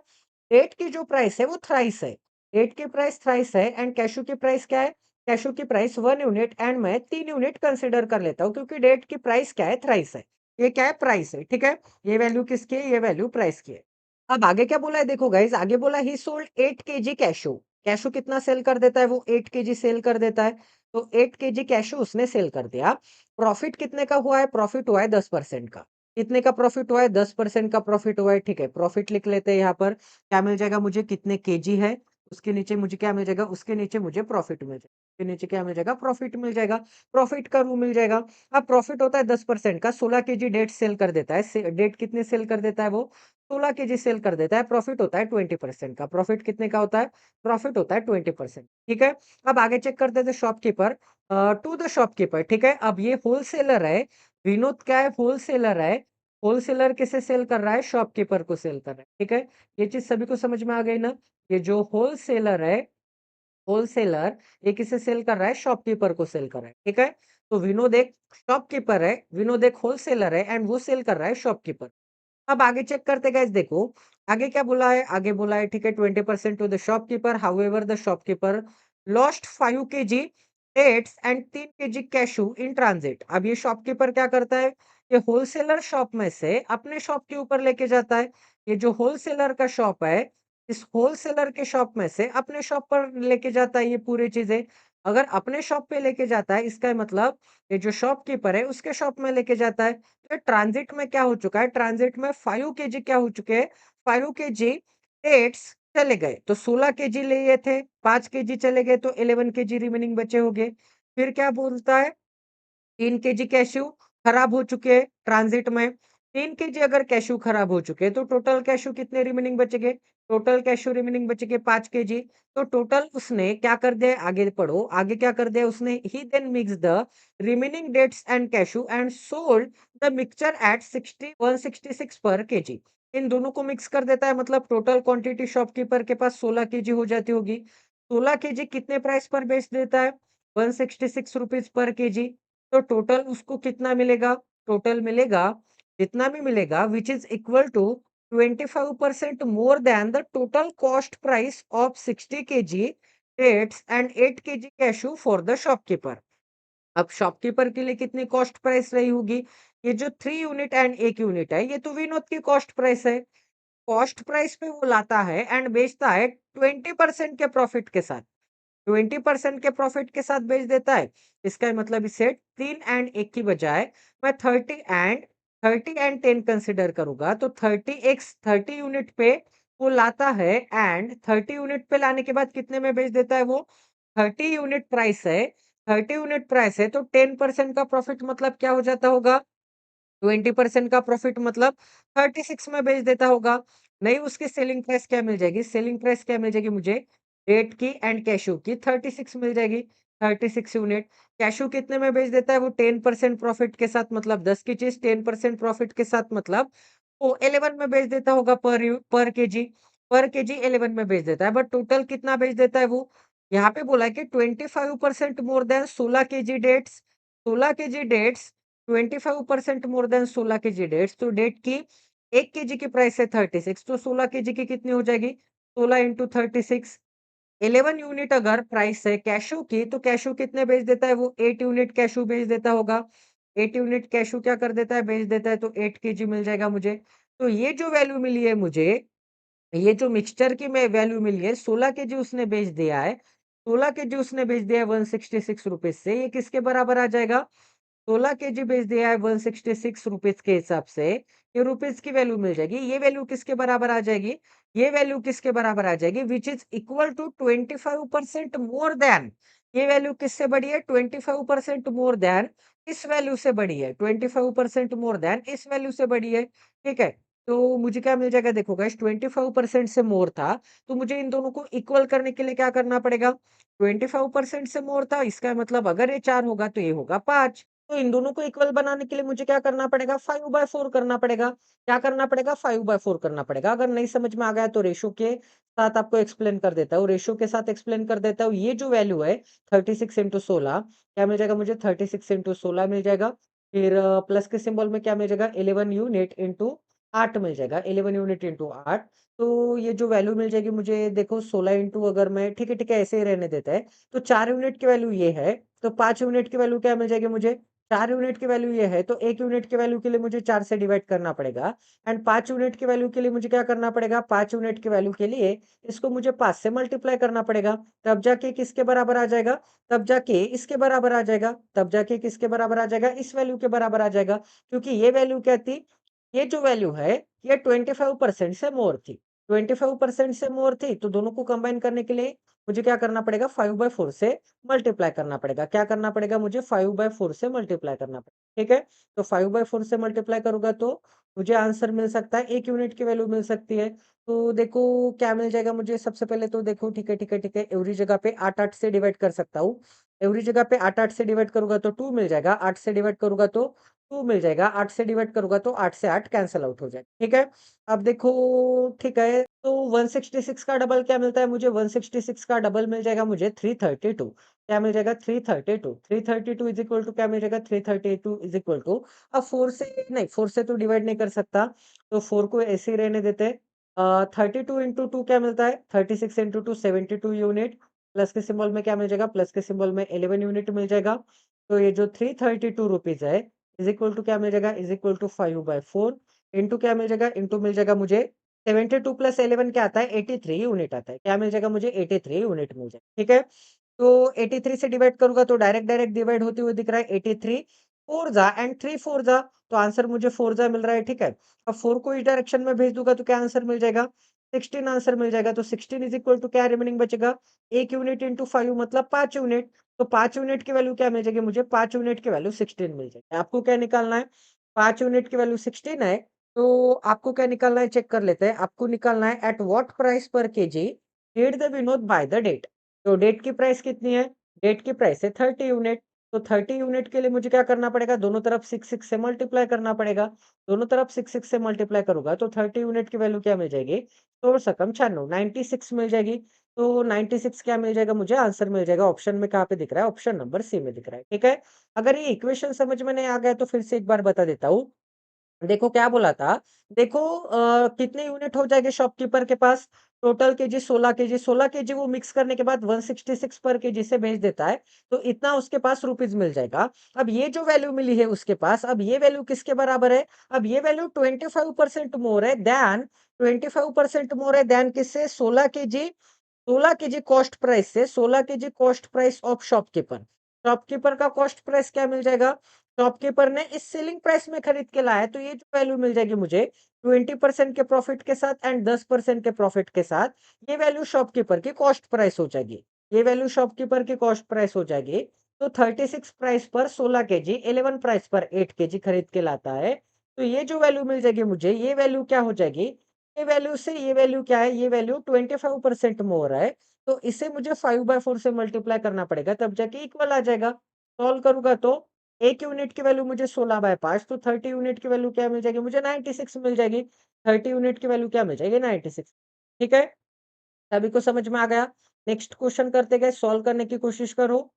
डेट की जो प्राइस है वो थ्राइस है। डेट की प्राइस थ्राइस है एंड कैश्यू की प्राइस क्या है? कैशू की प्राइस 1 यूनिट एंड मैं 3 यूनिट कंसीडर कर लेता हूँ क्योंकि डेट की प्राइस क्या है? थ्राइस है। ये क्या है? प्राइस है, ठीक है? ये वैल्यू किसकी है? ये वैल्यू प्राइस की है। अब आगे क्या बोला है देखो गाइस, आगे बोला ही सोल्ड 8 केजी कैशू। कैशू कितना सेल कर देता है? वो 8 केजी सेल कर देता है। तो 8 केजी कैशू उसने सेल कर दिया। प्रॉफिट कितने का हुआ है? प्रॉफिट हुआ है 10% का। कितने का प्रॉफिट हुआ है? 10% का प्रॉफिट हुआ है, ठीक है। प्रॉफिट लिख लेते हैं यहाँ पर। क्या मिल जाएगा मुझे? कितने केजी है? उसके नीचे मुझे क्या मिल जाएगा? उसके नीचे मुझे प्रॉफिट मिल जाएगा। के नीचे क्या मिल जाएगा? प्रॉफिट मिल जाएगा। प्रॉफिट का रू मिल जाएगा। अब प्रॉफिट होता है 10% का, 16 केजी डेट सेल कर देता है। डेट कितने सेल कर देता है वो? 16 केजी सेल कर देता है। प्रॉफिट होता है 20% का। प्रॉफिट कितने का होता है? प्रॉफिट होता है 20%, ठीक है। अब आगे चेक करते थे शॉपकीपर। टू द शॉपकीपर, ठीक है। अब ये होलसेलर है। विनोद क्या है? होलसेलर है। होलसेलर किसे सेल कर रहा है? शॉपकीपर को सेल कर रहा है, ठीक है। ये चीज सभी को समझ में आ गई ना? ये जो होलसेलर है, होलसेलर, ये किसे सेल कर रहा है? शॉपकीपर को सेल कर रहा है, ठीक है। तो विनोद एक शॉपकीपर है, विनोद एक होलसेलर है एंड वो सेल कर रहा है शॉपकीपर। अब आगे चेक करते गाइस देखो, आगे क्या बोला है? आगे बोला है ठीक है 20% to the shopkeeper, however the shopkeeper lost 5 KG dates and 3 KG cashew in transit. अब ये शॉपकीपर क्या करता है? ये होलसेलर शॉप में से अपने शॉप के ऊपर लेके जाता है। ये जो होलसेलर का शॉप है, इस होलसेलर के शॉप में से अपने शॉप पर लेके जाता है ये पूरी चीजें। अगर अपने शॉप पे लेके जाता है, इसका मतलब ये जो शॉपकीपर है उसके शॉप में लेके जाता है। तो ट्रांजिट में क्या हो चुका है? ट्रांजिट में 5 केजी क्या हो चुके हैं? 5 केजी डेट्स चले गए। तो 16 केजी लिए थे, 5 केजी चले गए तो 11 केजी रिमेनिंग बचे होंगे। फिर क्या बोलता है? 3 केजी कैश्यू खराब हो चुके हैं ट्रांजिट में। 3 केजी अगर कैश्यू खराब हो चुके हैं तो टोटल कैश्यू कितने रिमेनिंग बचेंगे? टोटल कैश्यू रिमेनिंग बचेंगे 5 केजी। तो टोटल उसने क्या कर दिया? आगे पढ़ो, आगे क्या कर दिया उसने? He then mix the remaining dates and cashew and sold the mixture at 166 per KG. इन दोनों को मिक्स कर देता है, मतलब टोटल क्वांटिटी शॉपकीपर के पास 16 केजी हो जाती होगी। 16 केजी कितने प्राइस पर बेच देता है? 166 रुपीज पर केजी। तो टोटल उसको कितना मिलेगा? टोटल मिलेगा, जितना भी मिलेगा which is equal to 25% more than the total cost price of 60 KG dates and 8 KG cashew for the shopkeeper. अब शॉपकीपर के लिए कितनी कॉस्ट प्राइस रही होगी? ये जो 3 यूनिट एंड 1 यूनिट है, ये तो विनोद की कॉस्ट प्राइस है। कॉस्ट प्राइस पे वो लाता है एंड बेचता है 20% के प्रॉफिट के साथ। 20% के प्रॉफिट के साथ बेच देता है। इसका मतलब इसे 3 एंड 1 की बजाय मैं 30 एंड 10 कंसिडर करूंगा। तो 30 यूनिट पे वो लाता है एंड 30 यूनिट पे लाने के बाद कितने में बेच देता है वो? 30 यूनिट प्राइस है। 30 यूनिट प्राइस है तो 10% का प्रॉफिट मतलब क्या हो जाता होगा? 20% का प्रॉफिट मतलब 36 में बेच देता होगा। नहीं, उसकी सेलिंग प्राइस क्या मिल जाएगी? सेलिंग प्राइस क्या मिल जाएगी मुझे? डेट की एंड कैशू की 36 मिल जाएगी। 36 यूनिट। कैशू कितने में बेच देता है वो? 10% प्रॉफिट के साथ, मतलब 10 की चीज 10% प्रॉफिट के साथ, मतलब वो 11 में बेच देता होगा पर केजी। पर केजी 11 में बेच देता है, बट टोटल कितना बेच देता है वो? यहाँ पे बोला है कि 25% more than 16 KG dates. 16 KG dates, 25% more than 16 KG dates. तो डेट की 1 केजी की प्राइस है 36, तो 16 केजी की कितनी हो जाएगी? 16 इंटू 36। 11 यूनिट अगर प्राइस है कैशू की, तो कैशू कितने बेच देता है वो? 8 यूनिट कैशू बेच देता होगा। 8 यूनिट कैशू क्या कर देता है? बेच देता है, तो 8 केजी मिल जाएगा मुझे। तो ये जो वैल्यू मिली है मुझे, ये जो मिक्सचर की में वैल्यू मिली है, 16 केजी उसने बेच दिया है। 16 केजी उसने बेच दिया है 166 रुपीज से। ये किसके बराबर आ जाएगा? 16 केजी बेच दिया है 166 रुपीज के हिसाब से। ये रुपीज की वैल्यू मिल जाएगी। ये वैल्यू किसके बराबर आ जाएगी? ये वैल्यू किसके बराबर आ जाएगी? Which is equal to 25% more than. ये वैल्यू किससे बड़ी है? 25% मोर देन इस वैल्यू से बड़ी है। 25% मोर देन इस वैल्यू से बड़ी है, ठीक है। तो मुझे क्या मिल जाएगा देखो गाइस 25% से मोर था, तो मुझे इन दोनों को इक्वल करने के लिए क्या करना पड़ेगा? 25% से मोर था, इसका मतलब अगर ये 4 होगा तो ये होगा 5। तो इन दोनों को इक्वल बनाने के लिए मुझे क्या करना पड़ेगा? 5/4 करना पड़ेगा। क्या करना पड़ेगा? 5/4 करना पड़ेगा। अगर नहीं समझ में आ गया तो रेशियो के साथ आपको एक्सप्लेन कर देता हूँ। रेशियो के साथ एक्सप्लेन कर देता हूँ। ये जो वैल्यू है 36 इंटू 16 क्या मिल जाएगा मुझे? 36 इंटू 16 मिल जाएगा। फिर प्लस के सिंबल में क्या मिल जाएगा? 11 यूनिट इंटू 8 मिल जाएगा। 11 यूनिट इंटू 8 तो ये जो वैल्यू मिल जाएगी मुझे देखो 16 इंटू अगर मैं ठीक है ऐसे ही रहने देता है। तो 4 यूनिट की वैल्यू ये है, तो 5 यूनिट की वैल्यू क्या मिल जाएगी मुझे? 4 यूनिट की वैल्यू ये है, तो 1 यूनिट की वैल्यू के लिए मुझे 4 से डिवाइड करना पड़ेगा एंड 5 यूनिट की वैल्यू के लिए मुझे क्या करना पड़ेगा? 5 यूनिट की वैल्यू के लिए इसको मुझे 5 से मल्टीप्लाई करना पड़ेगा। तब जाके किसके बराबर आ जाएगा? तब जाके इसके बराबर आ जाएगा। तब जाके किसके बराबर आ जाएगा? इस वैल्यू के बराबर आ जाएगा। क्योंकि ये वैल्यू क्या थी? ये जो वैल्यू है, ये 25% से मोर थी। 25% से मोर थी, तो दोनों को कंबाइन करने के लिए मुझे क्या करना पड़ेगा? 5/4 से मल्टीप्लाई करना पड़ेगा। क्या करना पड़ेगा मुझे? 5/4 से मल्टीप्लाई करना पड़ेगा। ठीक है? तो 5/4 से मल्टीप्लाई करूँगा तो मुझे आंसर मिल सकता है, 1 यूनिट की वैल्यू मिल सकती है। तो देखो क्या मिल जाएगा मुझे? सबसे पहले तो देखो ठीक है। एवरी जगह पे 8-8 से डिवाइड कर सकता हूँ। एवरी जगह पे 8-8 से डिवाइड करूँगा तो 2 मिल जाएगा। 8 से डिवाइड करूँगा तो 2 मिल जाएगा। 8 से डिवाइड करूँगा तो 8 से 8 कैंसल आउट हो जाएगा। ठीक है? अब देखो ठीक है, तो 166 का डबल क्या मिलता है मुझे? 166 का डबल मिल जाएगा मुझे 332। क्या मिल जाएगा? 332। 332 इज़ इक्वल टू क्या मिल जाएगा? 332 इज़ इक्वल टू अब 4 से नहीं 4 से तो डिवाइड नहीं कर सकता, तो 4 को ऐसे ही रहने देते हैं। 32 इंटू 2 क्या मिलता है? 36 इंटू 2 72 यूनिट। प्लस के सिंबल में क्या मिल जाएगा? प्लस के सिंबल में 11 यूनिट मिल जाएगा। तो ये जो 332 रुपीज़ है इज़ इक्वल टू क्या मिल जाएगा? इज़ इक्वल टू 5/4 इंटू क्या मिल जाएगा? इंटू मिल जाएगा मुझे 72 प्लस 11 क्या आता है? 83 यूनिट आता है। क्या मिल जाएगा मुझे? 83 यूनिट मिल जाएगा। ठीक है? तो 83 से डिवाइड करूँगा तो डायरेक्ट डिवाइड होते हुए दिख रहा है 83 4 जा एंड 3 4 जा तो आंसर मुझे 4 जा मिल रहा है। ठीक है? अब 4 को इस डायरेक्शन में भेज दूँगा तो क्या आंसर मिल जाएगा? 16 आंसर मिल जाएगा। तो 16 इज़ इक्वल टू क्या रिमेनिंग बचेगा? 1 यूनिट इंटू 5 मतलब 5 यूनिट। तो 5 यूनिट की वैल्यू क्या मिल जाएगी मुझे? 5 यूनिट की वैल्यू 16 मिल जाएगी। आपको क्या निकालना है? 5 यूनिट की वैल्यू 16 है, तो आपको क्या निकालना है चेक कर लेते हैं। आपको निकालना है at what price per KG did the Vinod buy the date. तो डेट की प्राइस कितनी है? डेट की प्राइस है 30 यूनिट। तो 30 यूनिट के लिए मुझे क्या करना पड़ेगा? दोनों तरफ 6 से मल्टीप्लाई करना पड़ेगा। दोनों तरफ 6 से मल्टीप्लाई करूँगा तो 30 यूनिट की वैल्यू क्या मिल जाएगी? 16 सकम 96 96 मिल जाएगी। तो 96 क्या मिल जाएगा मुझे? आंसर मिल जाएगा ऑप्शन में कहाँ पे दिख रहा है? ऑप्शन नंबर सी में दिख रहा है। ठीक है? अगर ये इक्वेशन समझ में नहीं आ गया तो फिर से एक बार बता देता हूँ। देखो क्या बोला था? देखो कितने यूनिट हो जाएँगे शॉपकीपर के पास? टोटल केजी 16 केजी, 16 केजी वो मिक्स करने के बाद 166 पर केजी से भेज देता है, तो इतना उसके पास रुपीज़ मिल जाएगा। अब ये जो वैल्यू मिली है उसके पास, अब ये वैल्यू किसके बराबर है? अब ये वैल्यू 25% मोर है दैन 25% मोर है दैन किससे? 16 केजी 16 केजी कॉस्ट प्राइस से 16 KG cost price of shopkeeper. Shopkeeper का कॉस्ट प्राइस क्या मिल जाएगा? शॉपकीपर ने इस सेलिंग प्राइस में खरीद के लाया है, तो ये जो वैल्यू मिल जाएगी मुझे 20% के प्रॉफिट के साथ एंड 10% के प्रॉफिट के साथ, ये वैल्यू शॉपकीपर की कॉस्ट प्राइस हो जाएगी। ये वैल्यू शॉपकीपर की कॉस्ट प्राइस हो जाएगी। तो 36 प्राइस पर 16 केजी, 11 प्राइस पर 8 केजी खरीद के लाता है। तो ये जो वैल्यू मिल जाएगी मुझे, ये वैल्यू क्या हो जाएगी? ये वैल्यू से ये वैल्यू क्या है? ये वैल्यू 25% मोर है। तो इसे मुझे 5/4 से मल्टीप्लाई करना पड़ेगा तब जाके इक्वल आ जाएगा। सॉल्व करूँगा तो 1 यूनिट की वैल्यू मुझे 16/5 तो 30 यूनिट की वैल्यू क्या मिल जाएगी? मुझे 96 मिल जाएगी। 30 यूनिट की वैल्यू क्या मिल जाएगी? 96। ठीक है? सभी को समझ में आ गया? नेक्स्ट क्वेश्चन करते गए सॉल्व करने की कोशिश करो।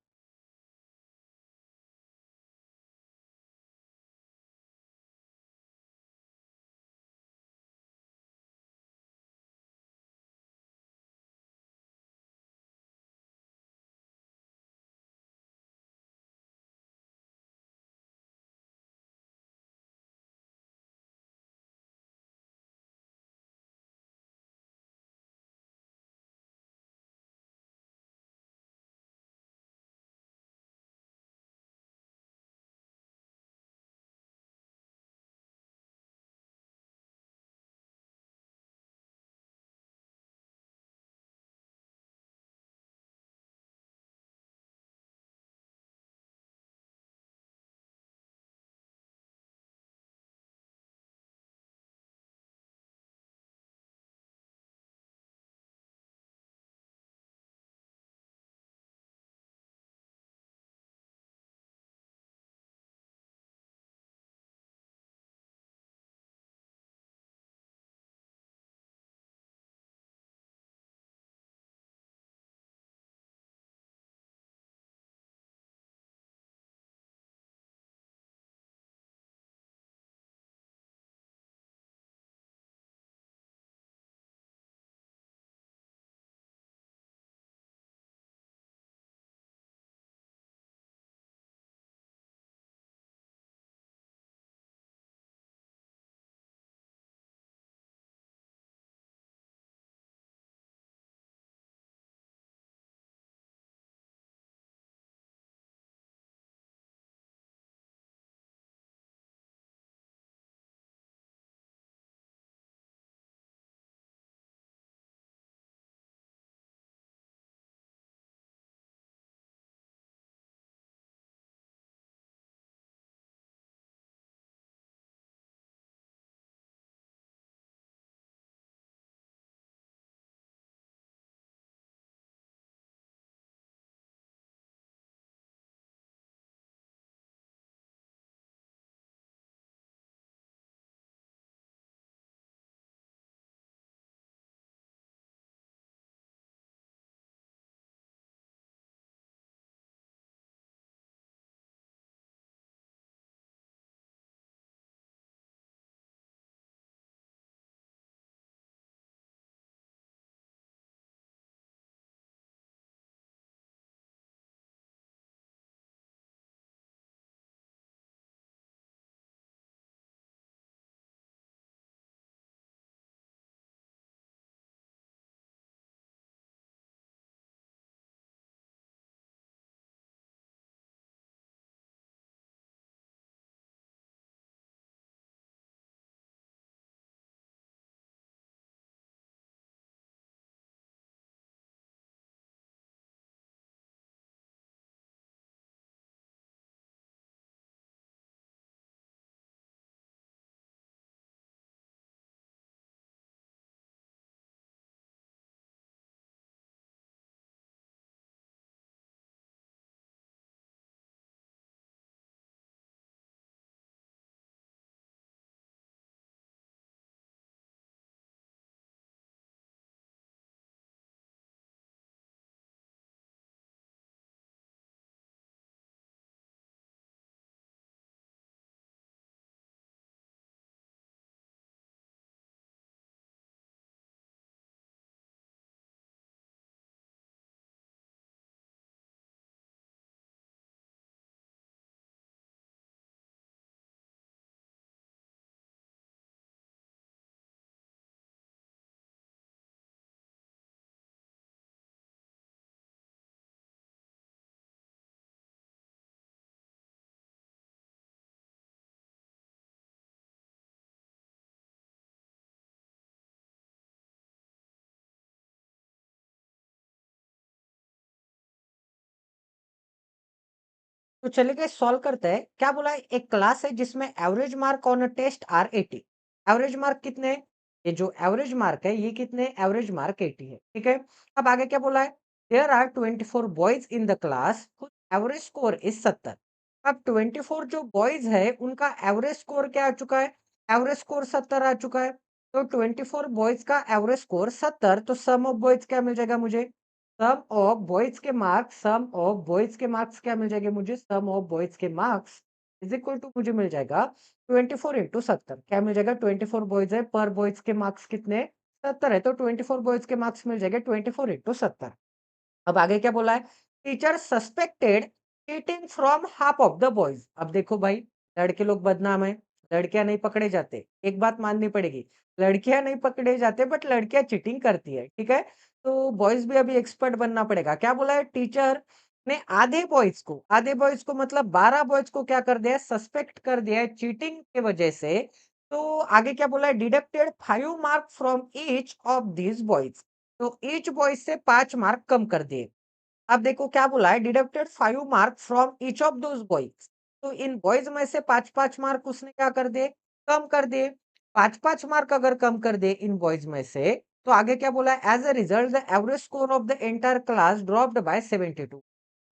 तो चलिए सॉल्व करते हैं। क्या बोला है? एक क्लास है जिसमें average mark on a test are 80। Average mark कितने हैं? ये जो एवरेज मार्क है ये कितने? एवरेज मार्क 80 है। ठीक है? अब आगे क्या बोला है? There are 24 boys in the class whose average score is 70। अब 24 जो बॉयज है उनका एवरेज स्कोर क्या आ चुका है? एवरेज स्कोर 70 आ चुका है। तो 24 बॉयज का एवरेज स्कोर 70, तो सम ऑफ बॉयज क्या मिल जाएगा मुझे? सम ऑफ बॉयज के मार्क्स क्या मिल जाएंगे मुझे? सम ऑफ बॉयज के मार्क्स इज इक्वल टू मुझे मिल जाएगा 24 इंटू 70। क्या मिल जाएगा? 24 बॉयज है, पर बॉयज के मार्क्स कितने? 70 है, तो 24 बॉयज के मार्क्स मिल जाएंगे 24 इंटू 70। अब आगे क्या बोला है? Teacher suspected cheating from half of the boys. अब देखो भाई, लड़के लोग बदनाम है, लड़कियां नहीं पकड़े जाते। एक बात माननी पड़ेगी, लड़कियां नहीं पकड़े जाते बट लड़कियां चीटिंग करती है। ठीक है? तो बॉयज भी अभी एक्सपर्ट बनना पड़ेगा। क्या बोला है? टीचर ने आधे बॉयज को मतलब 12 बॉयज को क्या कर दिया है? सस्पेक्ट कर दिया है चीटिंग के वजह से। तो आगे क्या बोला है? Deducted 5 mark from each of this boys. तो ईच बॉयज से 5 मार्क कम कर दिए। अब देखो क्या बोला है? Deducted 5 mark from each of those boys. तो इन बॉयज में से 5-5 मार्क उसने क्या कर दिए? कम कर दिए। 5-5 मार्क अगर कम कर दिए इन बॉयज में से, तो आगे क्या बोला है? As a result the average score of the entire class dropped by 72।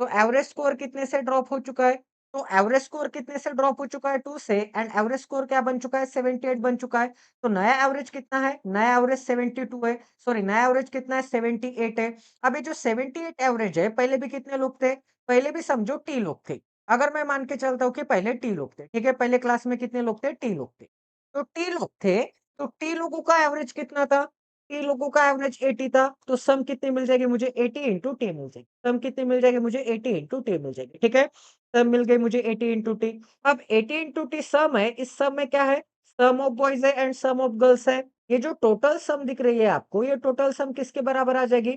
तो एवरेज स्कोर कितने से ड्रॉप हो चुका है? तो एवरेज स्कोर कितने से ड्रॉप हो चुका है? 2 से, एंड एवरेज स्कोर क्या बन चुका है? 78 बन चुका है। तो नया एवरेज कितना है? नया एवरेज 72 है। सॉरी, नया एवरेज कितना है? 78 है। अब ये जो 78 एवरेज है, पहले भी कितने लोग थे? पहले भी समझो टी लोग थे। अगर मैं मान के चलता हूँ कि पहले टी लोग थे, ठीक है? पहले क्लास में कितने लोग थे? टी लोग थे। तो टी लोग थे, तो टी लोगों का एवरेज कितना था? टी लोगों का एवरेज 80 था, तो सम कितनी मिल जाएगी मुझे? 80 इंटू टी मिल जाएगी। सम कितनी मिल जाएगी मुझे? 80 इंटू टी मिल जाएगी। ठीक है? सम मिल गई मुझे 80 इंटू टी। अब 80 इंटू टी सम है, इस सम में क्या है? सम ऑफ बॉयज है एंड सम ऑफ गर्ल्स है। ये जो टोटल सम दिख रही है आपको, ये टोटल सम किसके बराबर आ जाएगी?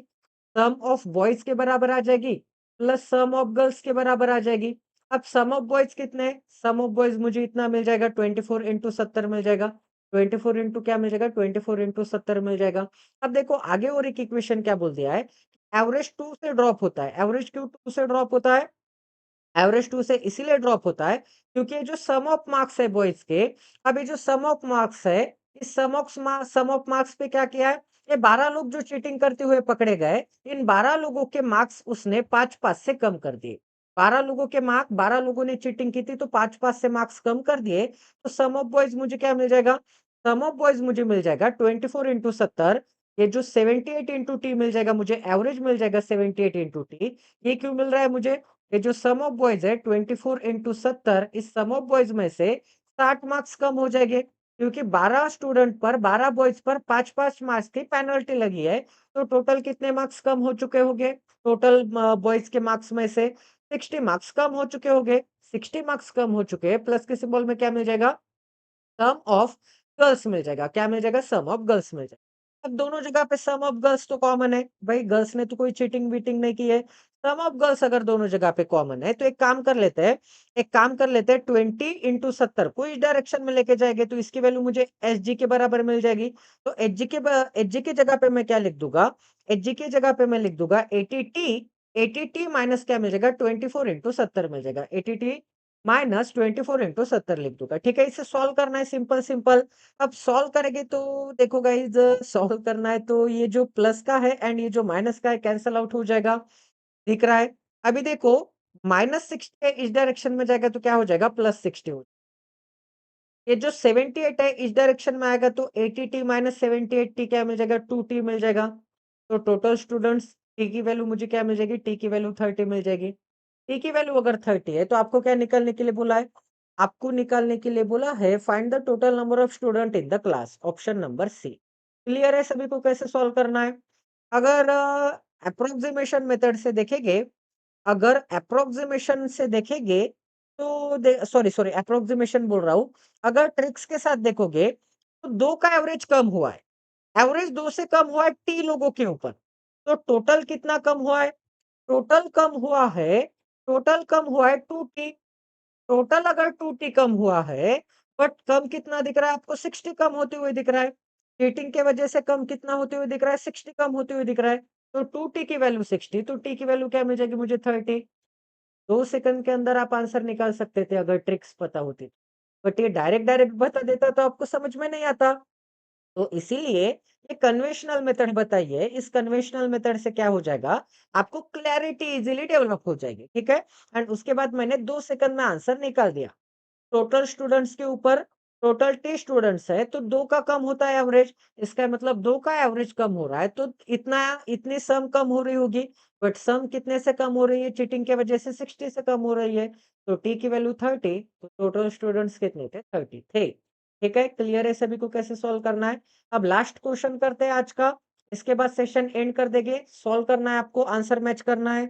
सम ऑफ बॉयज के बराबर आ जाएगी, प्लस सम ऑफ गर्ल्स के बराबर आ जाएगी। अब सम ऑफ बॉयज कितने हैं? सम ऑफ बॉयज मुझे इतना मिल जाएगा, 24 इंटू 70 मिल जाएगा। 24 इंटू क्या मिल जाएगा? 24 इंटू 70 मिल जाएगा। अब देखो आगे और एक इक्वेशन क्या बोल दिया है? एवरेज 2 से ड्रॉप होता है। एवरेज क्यों 2 से ड्रॉप होता है? एवरेज 2 से इसीलिए ड्रॉप होता है क्योंकि ये जो सम ऑफ मार्क्स है बॉयज के, अब ये जो सम ऑफ मार्क्स है, इस सम ऑफ मार्क्स पे क्या किया है? ये 12 लोग जो चीटिंग करते हुए पकड़े गए, इन 12 लोगों के मार्क्स उसने 5-5 से कम कर दिए। 12 लोगों के मार्क, 12 लोगों ने चीटिंग की थी तो 5-5 से मार्क्स कम कर दिए। तो सम ऑफ बॉयज मुझे क्या मिल जाएगा? सम ऑफ बॉयज मुझे मिल जाएगा 24 इंटू 70। ये जो 78 इंटू टी मिल जाएगा मुझे, एवरेज मिल जाएगा 78 इंटू टी। ये क्यों मिल रहा है मुझे? ये जो सम ऑफ बॉयज है 24 इंटू 70, इस सम ऑफ बॉयज में से 60 मार्क्स कम हो जाएंगे क्योंकि 12 स्टूडेंट पर, 12 बॉयज पर 5-5 मार्क्स की पेनल्टी लगी है। तो टोटल कितने मार्क्स कम हो चुके होंगे? टोटल बॉयज के मार्क्स में से 60 मार्क्स कम हो चुके होंगे। 60 मार्क्स कम हो चुके हैं, प्लस के सिंबल में क्या मिल जाएगा? सम ऑफ गर्ल्स मिल जाएगा। क्या मिल जाएगा? सम ऑफ गर्ल्स मिल जाएगा। अब दोनों जगह पे सम ऑफ गर्ल्स तो कॉमन है। भाई गर्ल्स ने तो कोई चीटिंग वीटिंग नहीं की है। सम ऑफ गर्ल्स अगर दोनों जगह पे कॉमन है तो एक काम कर लेते हैं 20 इंटू 70 को इस डायरेक्शन में लेके जाएंगे तो इसकी वैल्यू मुझे एच जी के बराबर मिल जाएगी। तो एच जी की जगह पे मैं क्या लिख दूंगा? एच जी की जगह पे मैं लिख दूंगा 80 टी माइनस क्या मिल जाएगा? 24 इंटू 70 मिल जाएगा। 80 माइनस 24 इंटू 70 लिख दूंगा। ठीक है? इसे सॉल्व करना है, सिंपल सिंपल। अब सॉल्व करेंगे तो देखो गाइज, सॉल्व करना है तो ये जो प्लस का है एंड ये जो माइनस का है कैंसल आउट हो जाएगा। दिख रहा है? अभी देखो, -60 इस डायरेक्शन में जाएगा तो क्या हो जाएगा? +60 हो। ये जो 78 है इस डायरेक्शन में आएगा तो 80 टी माइनस 78 टी क्या मिल जाएगा? 2 टी मिल जाएगा। तो टोटल स्टूडेंट्स टी की वैल्यू मुझे क्या मिल जाएगी? टी की वैल्यू 30 मिल जाएगी। टी की वैल्यू अगर 30 है तो आपको क्या निकालने के लिए बोला है? आपको निकालने के लिए बोला है find the total number of student in the class, option number C. Clear है सभी को कैसे सॉल्व करना है? अगर अप्रोक्सीमेशन मेथड से देखेंगे, अगर अप्रोक्सीमेशन से देखेंगे तो सॉरी सॉरी, अप्रोक्सीमेशन बोल रहा हूँ। अगर ट्रिक्स के साथ देखोगे तो 2 का एवरेज कम हुआ है। एवरेज 2 से कम हुआ है टी लोगों के ऊपर। तो टोटल कितना कम हुआ है? टोटल कम हुआ है, टोटल कम हुआ है 2t। टोटल अगर 2t कम हुआ है, बट कम कितना दिख रहा है आपको? 60 कम होते हुए दिख रहा है। चीटिंग के वजह से कम कितना होते हुए दिख रहा है? 60 कम होते हुए दिख रहा है। तो 2t की वैल्यू 60, तो t की वैल्यू क्या मिल जाएगी मुझे? 30। 2 सेकंड के अंदर आप आंसर निकाल सकते थे अगर ट्रिक्स पता होती। बट ये डायरेक्ट डायरेक्ट बता देता तो आपको समझ में नहीं आता। तो इसीलिए ये कन्वेंशनल मेथड बताइए, इस कन्वेंशनल मेथड से क्या हो जाएगा, आपको क्लैरिटी इज़िली डेवलप हो जाएगी, ठीक है? एंड उसके बाद मैंने 2 सेकंड में आंसर निकाल दिया। टोटल स्टूडेंट्स के ऊपर टोटल टी स्टूडेंट्स है तो 2 का कम होता है एवरेज। इसका मतलब 2 का एवरेज कम हो रहा है तो इतना इतनी सम कम हो रही होगी। बट सम कितने से कम हो रही है? चीटिंग की वजह से 60 से कम हो रही है। तो टी की वैल्यू 30 तो टोटल स्टूडेंट्स कितने थे? 30 थे। ठीक है? क्लियर है सभी को कैसे सॉल्व करना है? अब लास्ट क्वेश्चन करते हैं आज का। इसके बाद सेशन एंड कर देंगे। सॉल्व करना है आपको, आंसर मैच करना है।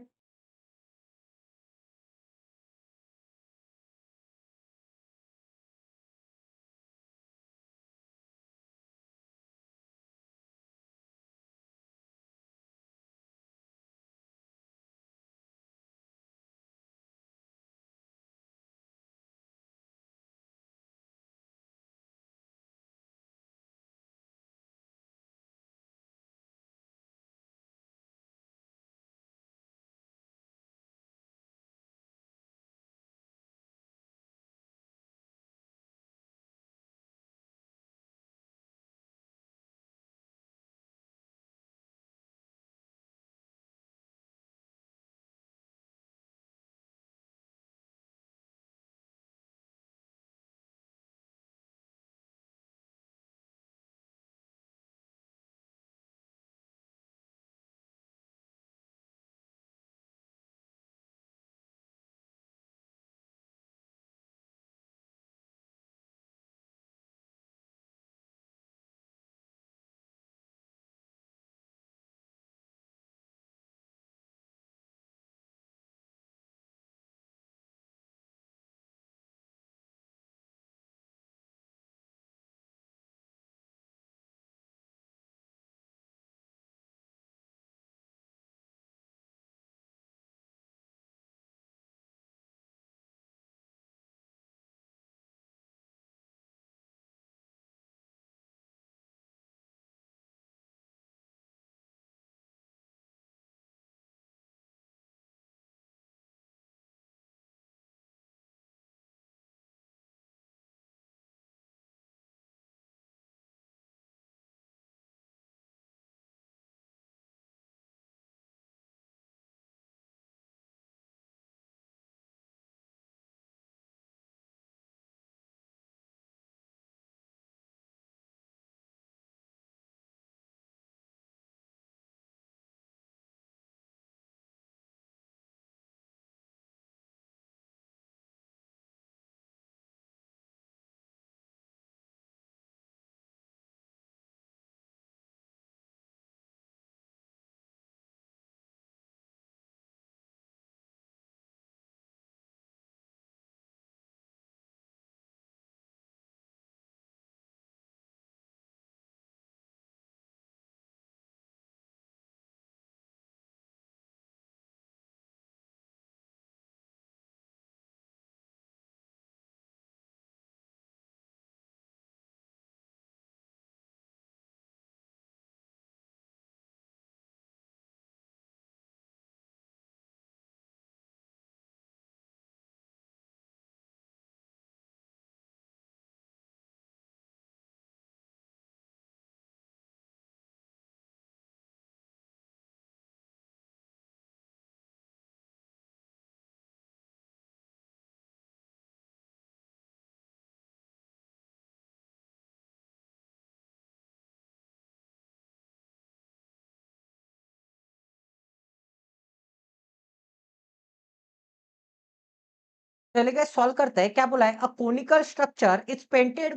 चलिए सॉल्व करते हैं। क्या बोला है? A conical structure is painted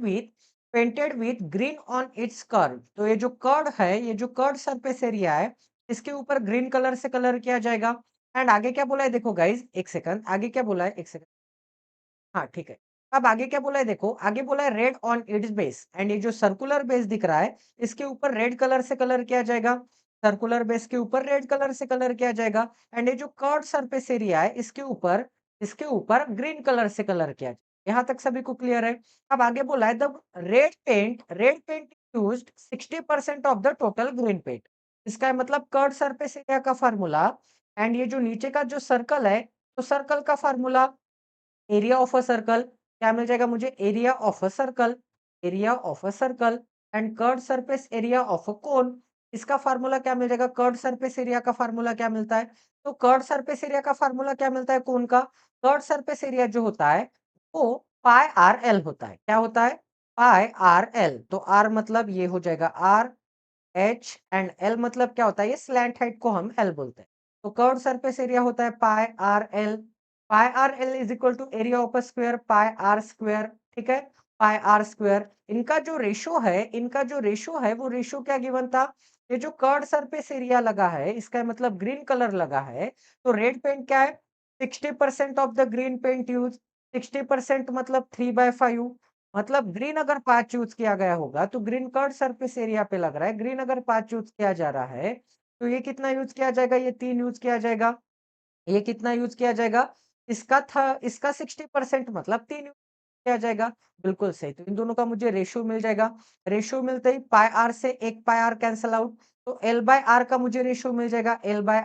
with green on it's curve. तो ये जो कर्व है, ये जो कर्व सरफेस एरिया है, इसके ऊपर ग्रीन कलर से कलर किया जाएगा। एंड आगे क्या बोला है? देखो गाइस, एक सेकंड, आगे क्या बोला है? एक सेकंड। हाँ, ठीक है। अब आगे क्या बोला है देखो, आगे बोला है red on it's base. And ये जो सर्कुलर बेस दिख रहा है, इसके ऊपर रेड कलर से कलर किया जाएगा। सर्कुलर बेस के ऊपर रेड कलर से कलर किया जाएगा। एंड ये जो कर्व्ड सरफेस एरिया है, इसके ऊपर ग्रीन कलर से कलर किया जाएगा। यहाँ तक सभी को क्लियर है? अब आगे बोला है the red paint used 60% of the total green paint. इसका मतलब कर्व्ड सरफेस एरिया का फार्मूला एंड ये जो नीचे का जो सर्कल है, तो सर्कल का formula area of a circle क्या मिल जाएगा मुझे? Area of a circle, area of a circle and curved surface area of a cone. इसका फार्मूला क्या मिल जाएगा? कर्व्ड सरफेस एरिया का फार्मूला क्या मिलता है? तो कर्व्ड सरफेस एरिया का फार्मूला क्या मिलता है कोन का? कर्व्ड सरफेस एरिया जो होता है वो पाई आर एल होता है। क्या होता है? Pi R L. तो आर मतलब ये हो जाएगा आर, एच एंड एल मतलब क्या होता है? ये स्लैंट हाइट को हम एल बोलते हैं। तो कर्व्ड सरफेस एरिया होता है pi R L. Pi R L is equal to area of a square pi R square. ठीक है, पाई आर स्क्वायर। इनका जो रेशो है वो रेशो क्या गिवन था? ये जो कर्व्ड सरफेस एरिया लगा है इसका मतलब ग्रीन कलर लगा है, तो रेड पेंट क्या है? 60% of the green paint use. 60% मतलब 3/5। मतलब ग्रीन अगर 5 यूज़ किया गया होगा, तो ग्रीन कर्व्ड सरफेस एरिया पे लग रहा है। ग्रीन अगर 5 यूज़ किया जा रहा है, तो ये कितना यूज़ किया जाएगा? ये 3 यूज़ किया जाएगा। ये कितना यूज़ किया जाएगा? इसका 60% मतलब 3 यूज़ किया जाएगा। बिल्कुल सही। तो इन दोनों का मुझे रेशियो मिल जाएगा। रेशियो मिलते ही पाई आर से 1 पाई आर कैंसल आउट। तो एल बाय आर का मुझे रेशियो मिल जाएगा। L by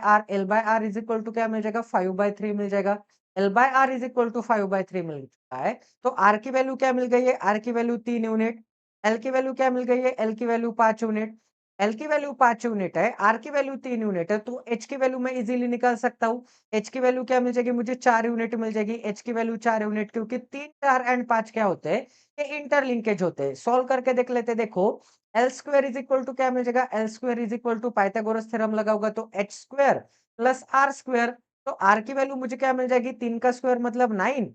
R is equal to क्या मिल जाएगा? 5/3 मिल जाएगा। L by R is equal to 5/3 मिल चुका है। तो आर की वैल्यू क्या मिल गई है? आर की वैल्यू 3 यूनिट। एल की वैल्यू क्या मिल गई है? एल की वैल्यू 5 यूनिट। एल की वैल्यू 5 यूनिट है, आर की वैल्यू 3 यूनिट है, तो एच की वैल्यू मैं इजीली निकाल सकता हूँ। एच की वैल्यू क्या मिल जाएगी मुझे? 4 यूनिट मिल जाएगी। एच की वैल्यू 4 यूनिट, क्योंकि 3, 4 एंड 5 क्या होते हैं? ये इंटरलिंकेज होते हैं। सॉल्व करके देख लेते हैं। देखो, L square is equal to क्या मिल जाएगा? L square is equal to Pythagoras theorem लगा होगा तो H square plus R square. तो आर की वैल्यू मुझे क्या मिल जाएगी? 3 का स्क्वायर मतलब 9,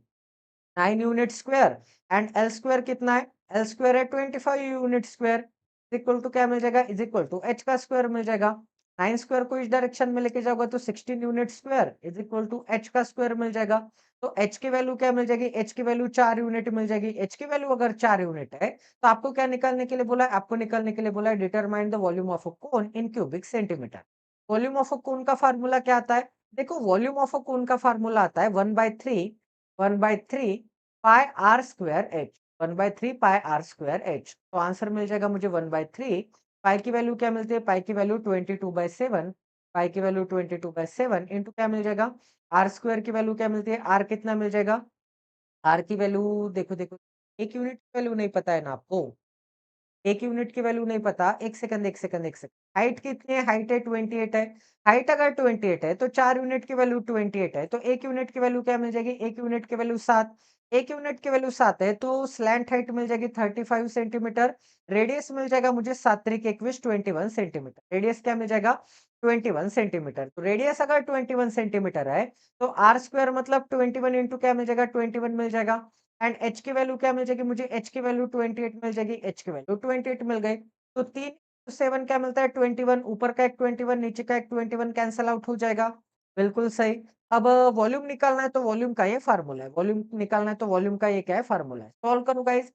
9 unit square and L square कितना है? एल स्क्वायर है 25 यूनिट स्क्वायर। इक्वल टू क्या मिल जाएगा? इज इक्वल टू एच का स्क्वायर मिल जाएगा। 9 स्क्वायर को इस डायरेक्शन में लेके जाओगे तो 16 unit square is equal to H का स्क्वायर मिल जाएगा। तो एच की वैल्यू क्या मिल जाएगी? एच की वैल्यू 4 यूनिट मिल जाएगी। एच की वैल्यू अगर 4 यूनिट है, तो आपको क्या निकालने के लिए बोला है? आपको निकालने के लिए बोला है determine the volume of a cone in cubic centimeter. Volume of a cone का फार्मूला क्या आता है? देखो, वॉल्यूम ऑफ अ कोन का फार्मूला आता है 1/3 pi R square H. 1/3 pi R square H. तो आंसर मिल जाएगा मुझे 1/3। पाई की वैल्यू क्या मिलती है? पाई की वैल्यू 22/7। पाई की वैल्यू 22/7 इंटू क्या मिल जाएगा? आर स्क्वायर की वैल्यू क्या मिलती है? आर कितना मिल जाएगा? आर की वैल्यू देखो, 1 यूनिट की वैल्यू नहीं पता है ना आपको? 1 यूनिट की वैल्यू नहीं पता। 1 सेकंड, 1 सेकंड, 1 सेकंड। हाइट कितनी है? हाइट है 28 है। हाइट अगर 28 है, तो 4 यूनिट की वैल्यू 28 है। तो 1 यूनिट की वैल्यू क्या मिल जाएगी? 1 यूनिट की वैल्यू 7। 1 यूनिट की वैल्यू 7 है, तो स्लैंट हाइट मिल जाएगी 35 सेंटीमीटर। रेडियस मिल जाएगा मुझे 7 त्रिक 21 21 सेंटीमीटर। रेडियस क्या मिल जाएगा? 21 सेंटीमीटर। तो रेडियस अगर 21 सेंटीमीटर है, तो आर स्क्वायर मतलब 21 इंटू क्या मिल जाएगा? 21 मिल जाएगा। एंड एच की वैल्यू क्या मिल जाएगी मुझे? एच की वैल्यू 28 मिल जाएगी। एच की वैल्यू 28 मिल गई। तो 3 7 क्या मिलता है? 21। ऊपर का एक 21, नीचे का एक 21 कैंसल आउट हो जाएगा। बिल्कुल सही। अब वॉल्यूम निकालना है तो वॉल्यूम का ये फार्मूला है। वॉल्यूम निकालना है तो वॉल्यूम का ये क्या है? फार्मूला है। सॉल्व करूँ गाइस?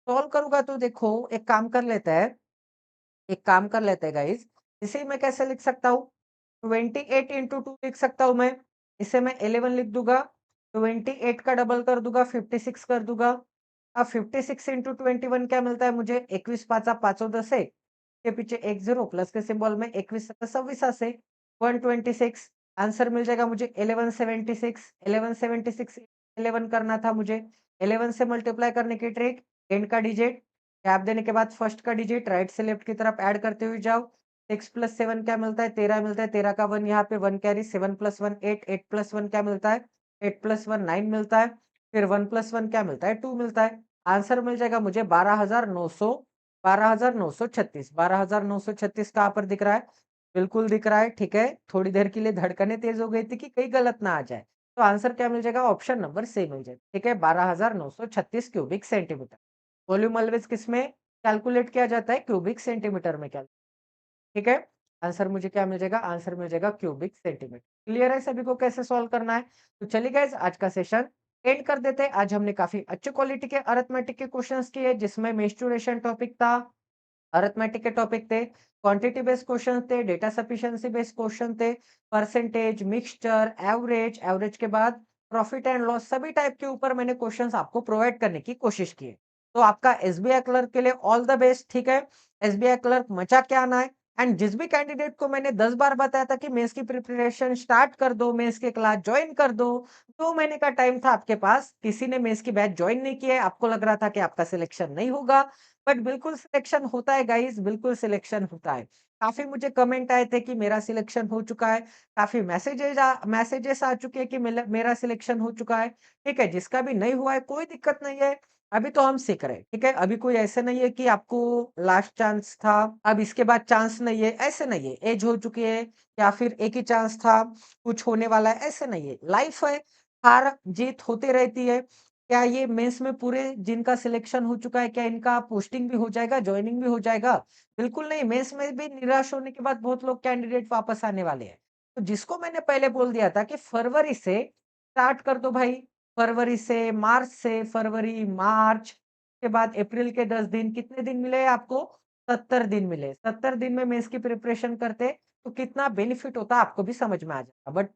सॉल्व करूँगा तो देखो, एक काम कर लेते हैं गाइस। इसे मैं कैसे लिख सकता हूँ? 28 इंटू 2 लिख सकता हूँ मैं। इसे मैं 11 लिख दूंगा। 28 का डबल कर दूंगा, 56 कर दूंगा। अब 56 इंटू 21 क्या मिलता है मुझे? 21 पाचा 510 है, के पीछे एक जीरो प्लस के सिंबल में 21 26 से 126। आंसर मिल जाएगा मुझे 1176। 1176 11 करना था मुझे। 11 से मल्टीप्लाई करने की ट्रिक, एंड का डिजिट गैप देने के बाद फर्स्ट का डिजिट राइट से लेफ्ट की तरफ ऐड करते हुए जाओ। 6 प्लस 7 क्या मिलता है? 13 मिलता है। 13 का 1 यहाँ पे 1 कैरी। 7 प्लस 1 8, 8 प्लस 1 क्या मिलता है? 8 प्लस 1 9 मिलता है। फिर 1 प्लस 1 क्या मिलता है? 2 मिलता है। आंसर मिल जाएगा मुझे 12,936। 12,936 कहाँ पर दिख रहा है? बिल्कुल दिख रहा है। ठीक है, थोड़ी देर के लिए धड़कनें तेज हो गई थी कि कहीं गलत ना आ जाए। तो आंसर क्या मिल जाएगा? ऑप्शन नंबर सी मिल जाएगा। ठीक है, 12,936 क्यूबिक सेंटीमीटर। वॉल्यूम ऑलवेज किसमें कैलकुलेट किया जाता है? क्यूबिक सेंटीमीटर में। ठीक है, आंसर मुझे क्या मिल जाएगा? आंसर मिल जाएगा क्यूबिक सेंटीमीटर। क्लियर है सभी को कैसे सॉल्व करना है? तो चलिए गाइस, आज का सेशन एंड कर देते हैं। आज हमने काफी अच्छे क्वालिटी के अरिथमेटिक के क्वेश्चंस किए, जिसमें मेंस्ट्रुएशन टॉपिक था, अरिथमेटिक के टॉपिक थे, क्वांटिटी बेस्ड क्वेश्चन थे, डेटा सफिशिएंसी बेस्ड क्वेश्चन थे, परसेंटेज, मिक्सचर, एवरेज, एवरेज के बाद प्रॉफिट एंड लॉस, सभी टाइप के ऊपर मैंने क्वेश्चंस आपको प्रोवाइड करने की कोशिश की है। तो आपका एसबीआई क्लर्क के लिए ऑल द बेस्ट। ठीक है, एसबीआई क्लर्क मचा के आना है। एंड जिस भी कैंडिडेट को मैंने 10 बार बताया था कि मेंस की प्रिपरेशन स्टार्ट कर दो, मेंस की क्लास जॉइन कर दो, 2 महीने का टाइम था आपके पास, किसी ने मेंस की बैच जॉइन नहीं किया है, आपको लग रहा था कि आपका सिलेक्शन नहीं होगा, बट बिल्कुल सिलेक्शन होता है गाइस, बिल्कुल सिलेक्शन होता है। काफ़ी मुझे कमेंट आए थे कि मेरा सिलेक्शन हो चुका है, काफ़ी मैसेजेस आ चुके हैं कि मेरा सिलेक्शन हो चुका है, ठीक है? जिसका भी नहीं हुआ है कोई दिक्कत नहीं है, अभी तो हम सीख रहे हैं, ठीक है? अभी कोई ऐसे नहीं है कि आपको लास्ट चांस था, अब इसके बाद चांस नहीं है, ऐसे नहीं है। एज हो चुकी है या फिर एक ही चांस था, कुछ होने वाला है, ऐसे नहीं है। लाइफ है, हार-जीत होती रहती है। क्या ये मेंस में पूरे जिनका सिलेक्शन हो चुका है, क्या इनका पोस्टिंग भी हो जाएगा, जॉइनिंग भी हो जाएगा? बिल्कुल नहीं, मेंस में भी निराश होने के बाद बहुत लोग कैंडिडेट वापस आने वाले हैं। तो जिसको मैंने पहले बोल दिया था कि फरवरी से स्टार्ट कर दो भाई, फरवरी से, मार्च से, फरवरी, मार्च के बाद अप्रैल के 10 दिन, कितने दिन मिले आपको? 70 दिन मिले। 70 दिन में मेंस की प्रिपरेशन करते, तो कितना बेनिफिट होता आपको भी समझ में आ जाता। बट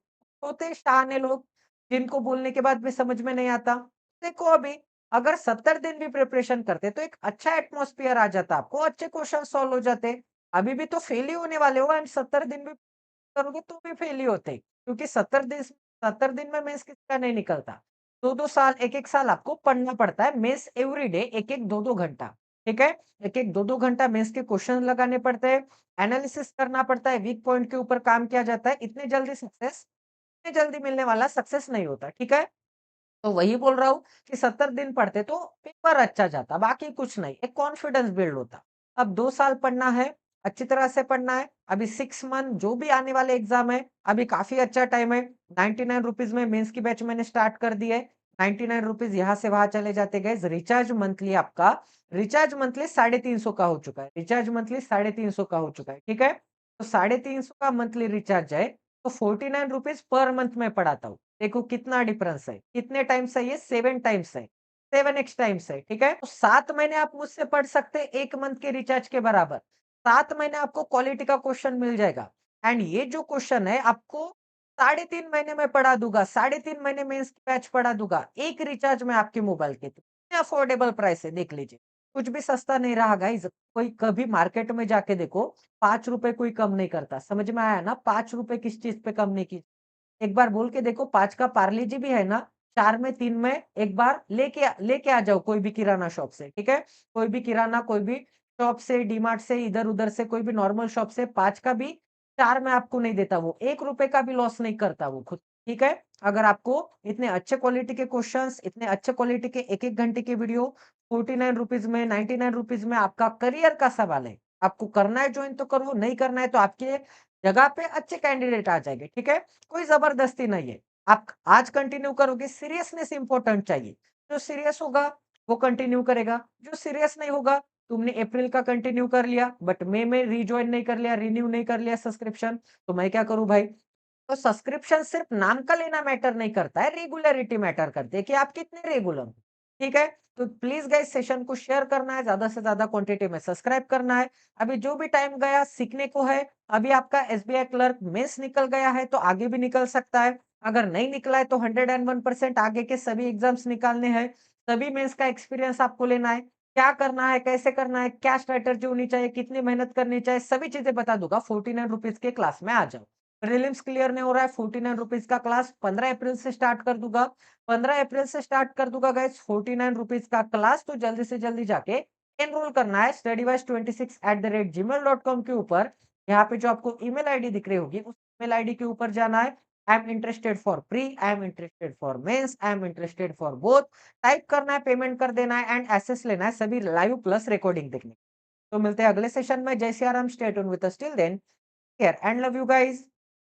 होते शहाने लोग, जिनको बोलने के बाद भी समझ में नहीं आता। देखो अभी, अगर 70 दिन भी प्रिपरेशन करते, तो एक अच्छा एटमॉस्फियर आ जाता आपको, अच्छे क्वेश्चन सॉल्व हो जाते। अभी भी तो फेल ही होने वाले हो एंड 70 दिन भी करोगे तो भी फेल ही होते, क्योंकि 70 दिन में मेंस किसका नहीं निकलता। 2-2 साल, 1-1 साल आपको पढ़ना पड़ता है मेंस एवरीडे 1-1, 2-2 घंटा, ठीक है? 1-1, 2-2 घंटा मेंस के क्वेश्चन लगाने पड़ते हैं, एनालिसिस करना पड़ता है, वीक पॉइंट के ऊपर काम किया जाता है। इतने जल्दी मिलने वाला सक्सेस नहीं होता, ठीक है? तो वही बोल रहा हूँ कि 70 दिन पढ़ते तो पेपर अच्छा जाता, बाकी कुछ नहीं, एक कॉन्फिडेंस बिल्ड होता। अब 2 साल पढ़ना है, अच्छी तरह से पढ़ना है, अभी 6 मंथ जो भी आने वाले एग्ज़ाम है, अभी काफ़ी अच्छा टाइम है। ₹99 में मेंस की बैच मैंने स्टार्ट कर दी है। ₹99 यहाँ से वहाँ चले जाते गाइज़, रिचार्ज मंथली 350 का हो चुका है। रिचार्ज मंथली 350 का हो चुका है, ठीक है? तो 350 का मंथली रिचार्ज है, तो ₹49 पर मंथ मैं पढ़ाता हूँ। देखो कितना डिफरेंस है, कितने टाइम्स है ये? 7 टाइम्स है, 7x टाइम्स है, ठीक है? तो 7 महीने आप मुझसे पढ़ सकते हैं 1 मंथ के रिचार्ज के बराबर। 7 महीने आपको क्वालिटी का क्वेश्चन मिल जाएगा एंड ये जो क्वेश्चन है आपको साढ़े 3 महीने में पढ़ा दूँगा, साढ़े 3 महीने में इसकी बैच पढ़ा दूँगा, एक रिचार्ज में आपके मोबाइल के थ्रू। इतने अफोर्डेबल प्राइस है, देख लीजिए। कुछ भी सस्ता नहीं रहा गाइज़, कोई कभी मार्केट में जाके देखो, ₹5 कोई कम नहीं करता, समझ में आया ना? ₹5 किस चीज़ पे कम नहीं की, एक बार बोल के देखो, 5 का पार्ले जी भी है ना, 4 में 3 में एक बार लेके आ जाओ कोई भी किराना शॉप से, ठीक है? कोई भी शॉप से, डीमार्ट से, इधर-उधर से कोई भी नॉर्मल शॉप से 5 का भी 4 में आपको नहीं देता वो, ₹1 का भी लॉस नहीं करता वो खुद, ठीक है? अगर आपको इतने अच्छे क्वालिटी के क्वेश्चन्स, इतने अच्छे क्वालिटी के 1-1 घंटे की वीडियो ₹49 में, ₹99 में आपका करियर का सवाल है। आपको करना है जॉइन तो करो, नहीं करना है तो आपके जगह पे अच्छे कैंडिडेट आ जाएँगे, ठीक है? कोई ज़बरदस्ती नहीं है। आप आज कंटिन्यू करोगे, सीरियसनेस इम्पोर्टेंट चाहिए। जो सीरियस होगा, वो कंटिन्यू करेगा। जो सीरियस नहीं होगा, तुमने अप्रैल का कंटिन्यू कर लिया, बट मई में रिजॉइन नहीं कर लिया, रिन्यू नहीं कर लिया सब्सक्रिप्शन, तो मैं क्या करूँ भाई? तो सब्सक्रिप्शन सिर्फ नाम का लेना मैटर नहीं करता है, रेगुलैरिटी मैटर करती है कि आप कितने रेगुलर हो, ठीक है? तो प्लीज़ गाइस सेशन को शेयर करना है, ज़्यादा से ज़्यादा क्वांटिटी में सब्सक्राइब करना है। अभी जो भी टाइम गया सीखने को है, अभी आपका एसबीआई क्लर्क मेंस निकल गया है, तो आगे भी निकल सकता है। अगर नहीं निकला है, तो 101% आगे के सभी एग्ज़ाम्स निकालने हैं, सभी मेंस का एक्सपीरियंस आपको लेना है। क्या करना है, कैसे करना है, क्या स्ट्रैटेजी होनी चाहिए, कितनी मेहनत करनी चाहिए, सभी चीज़ें बता दूँगा, ₹49 के क्लास में आ जाओ। प्रीलिम्स क्लियर नहीं हो रहा है, ₹49 का क्लास 15 अप्रैल से स्टार्ट कर दूँगा। 15 अप्रैल से स्टार्ट कर दूँगा गाइस, ₹49 का क्लास, तो जल्दी से जल्दी जाके एनरोल करना है studywise26@gmail.com के ऊपर। यहाँ पे जो आपको ईमेल आईडी दिख रही होगी, उस ईमेल आईडी के ऊपर जाना है। I am interested for pre, I am interested for mains, I am interested for both. Type करना है, पेमेंट कर देना है एंड एसेस लेना है, सभी लाइव प्लस रिकॉर्डिंग देखने। तो मिलते हैं अगले सेशन में। Jai Siya Ram, stay tuned with us till then, care and love you guys.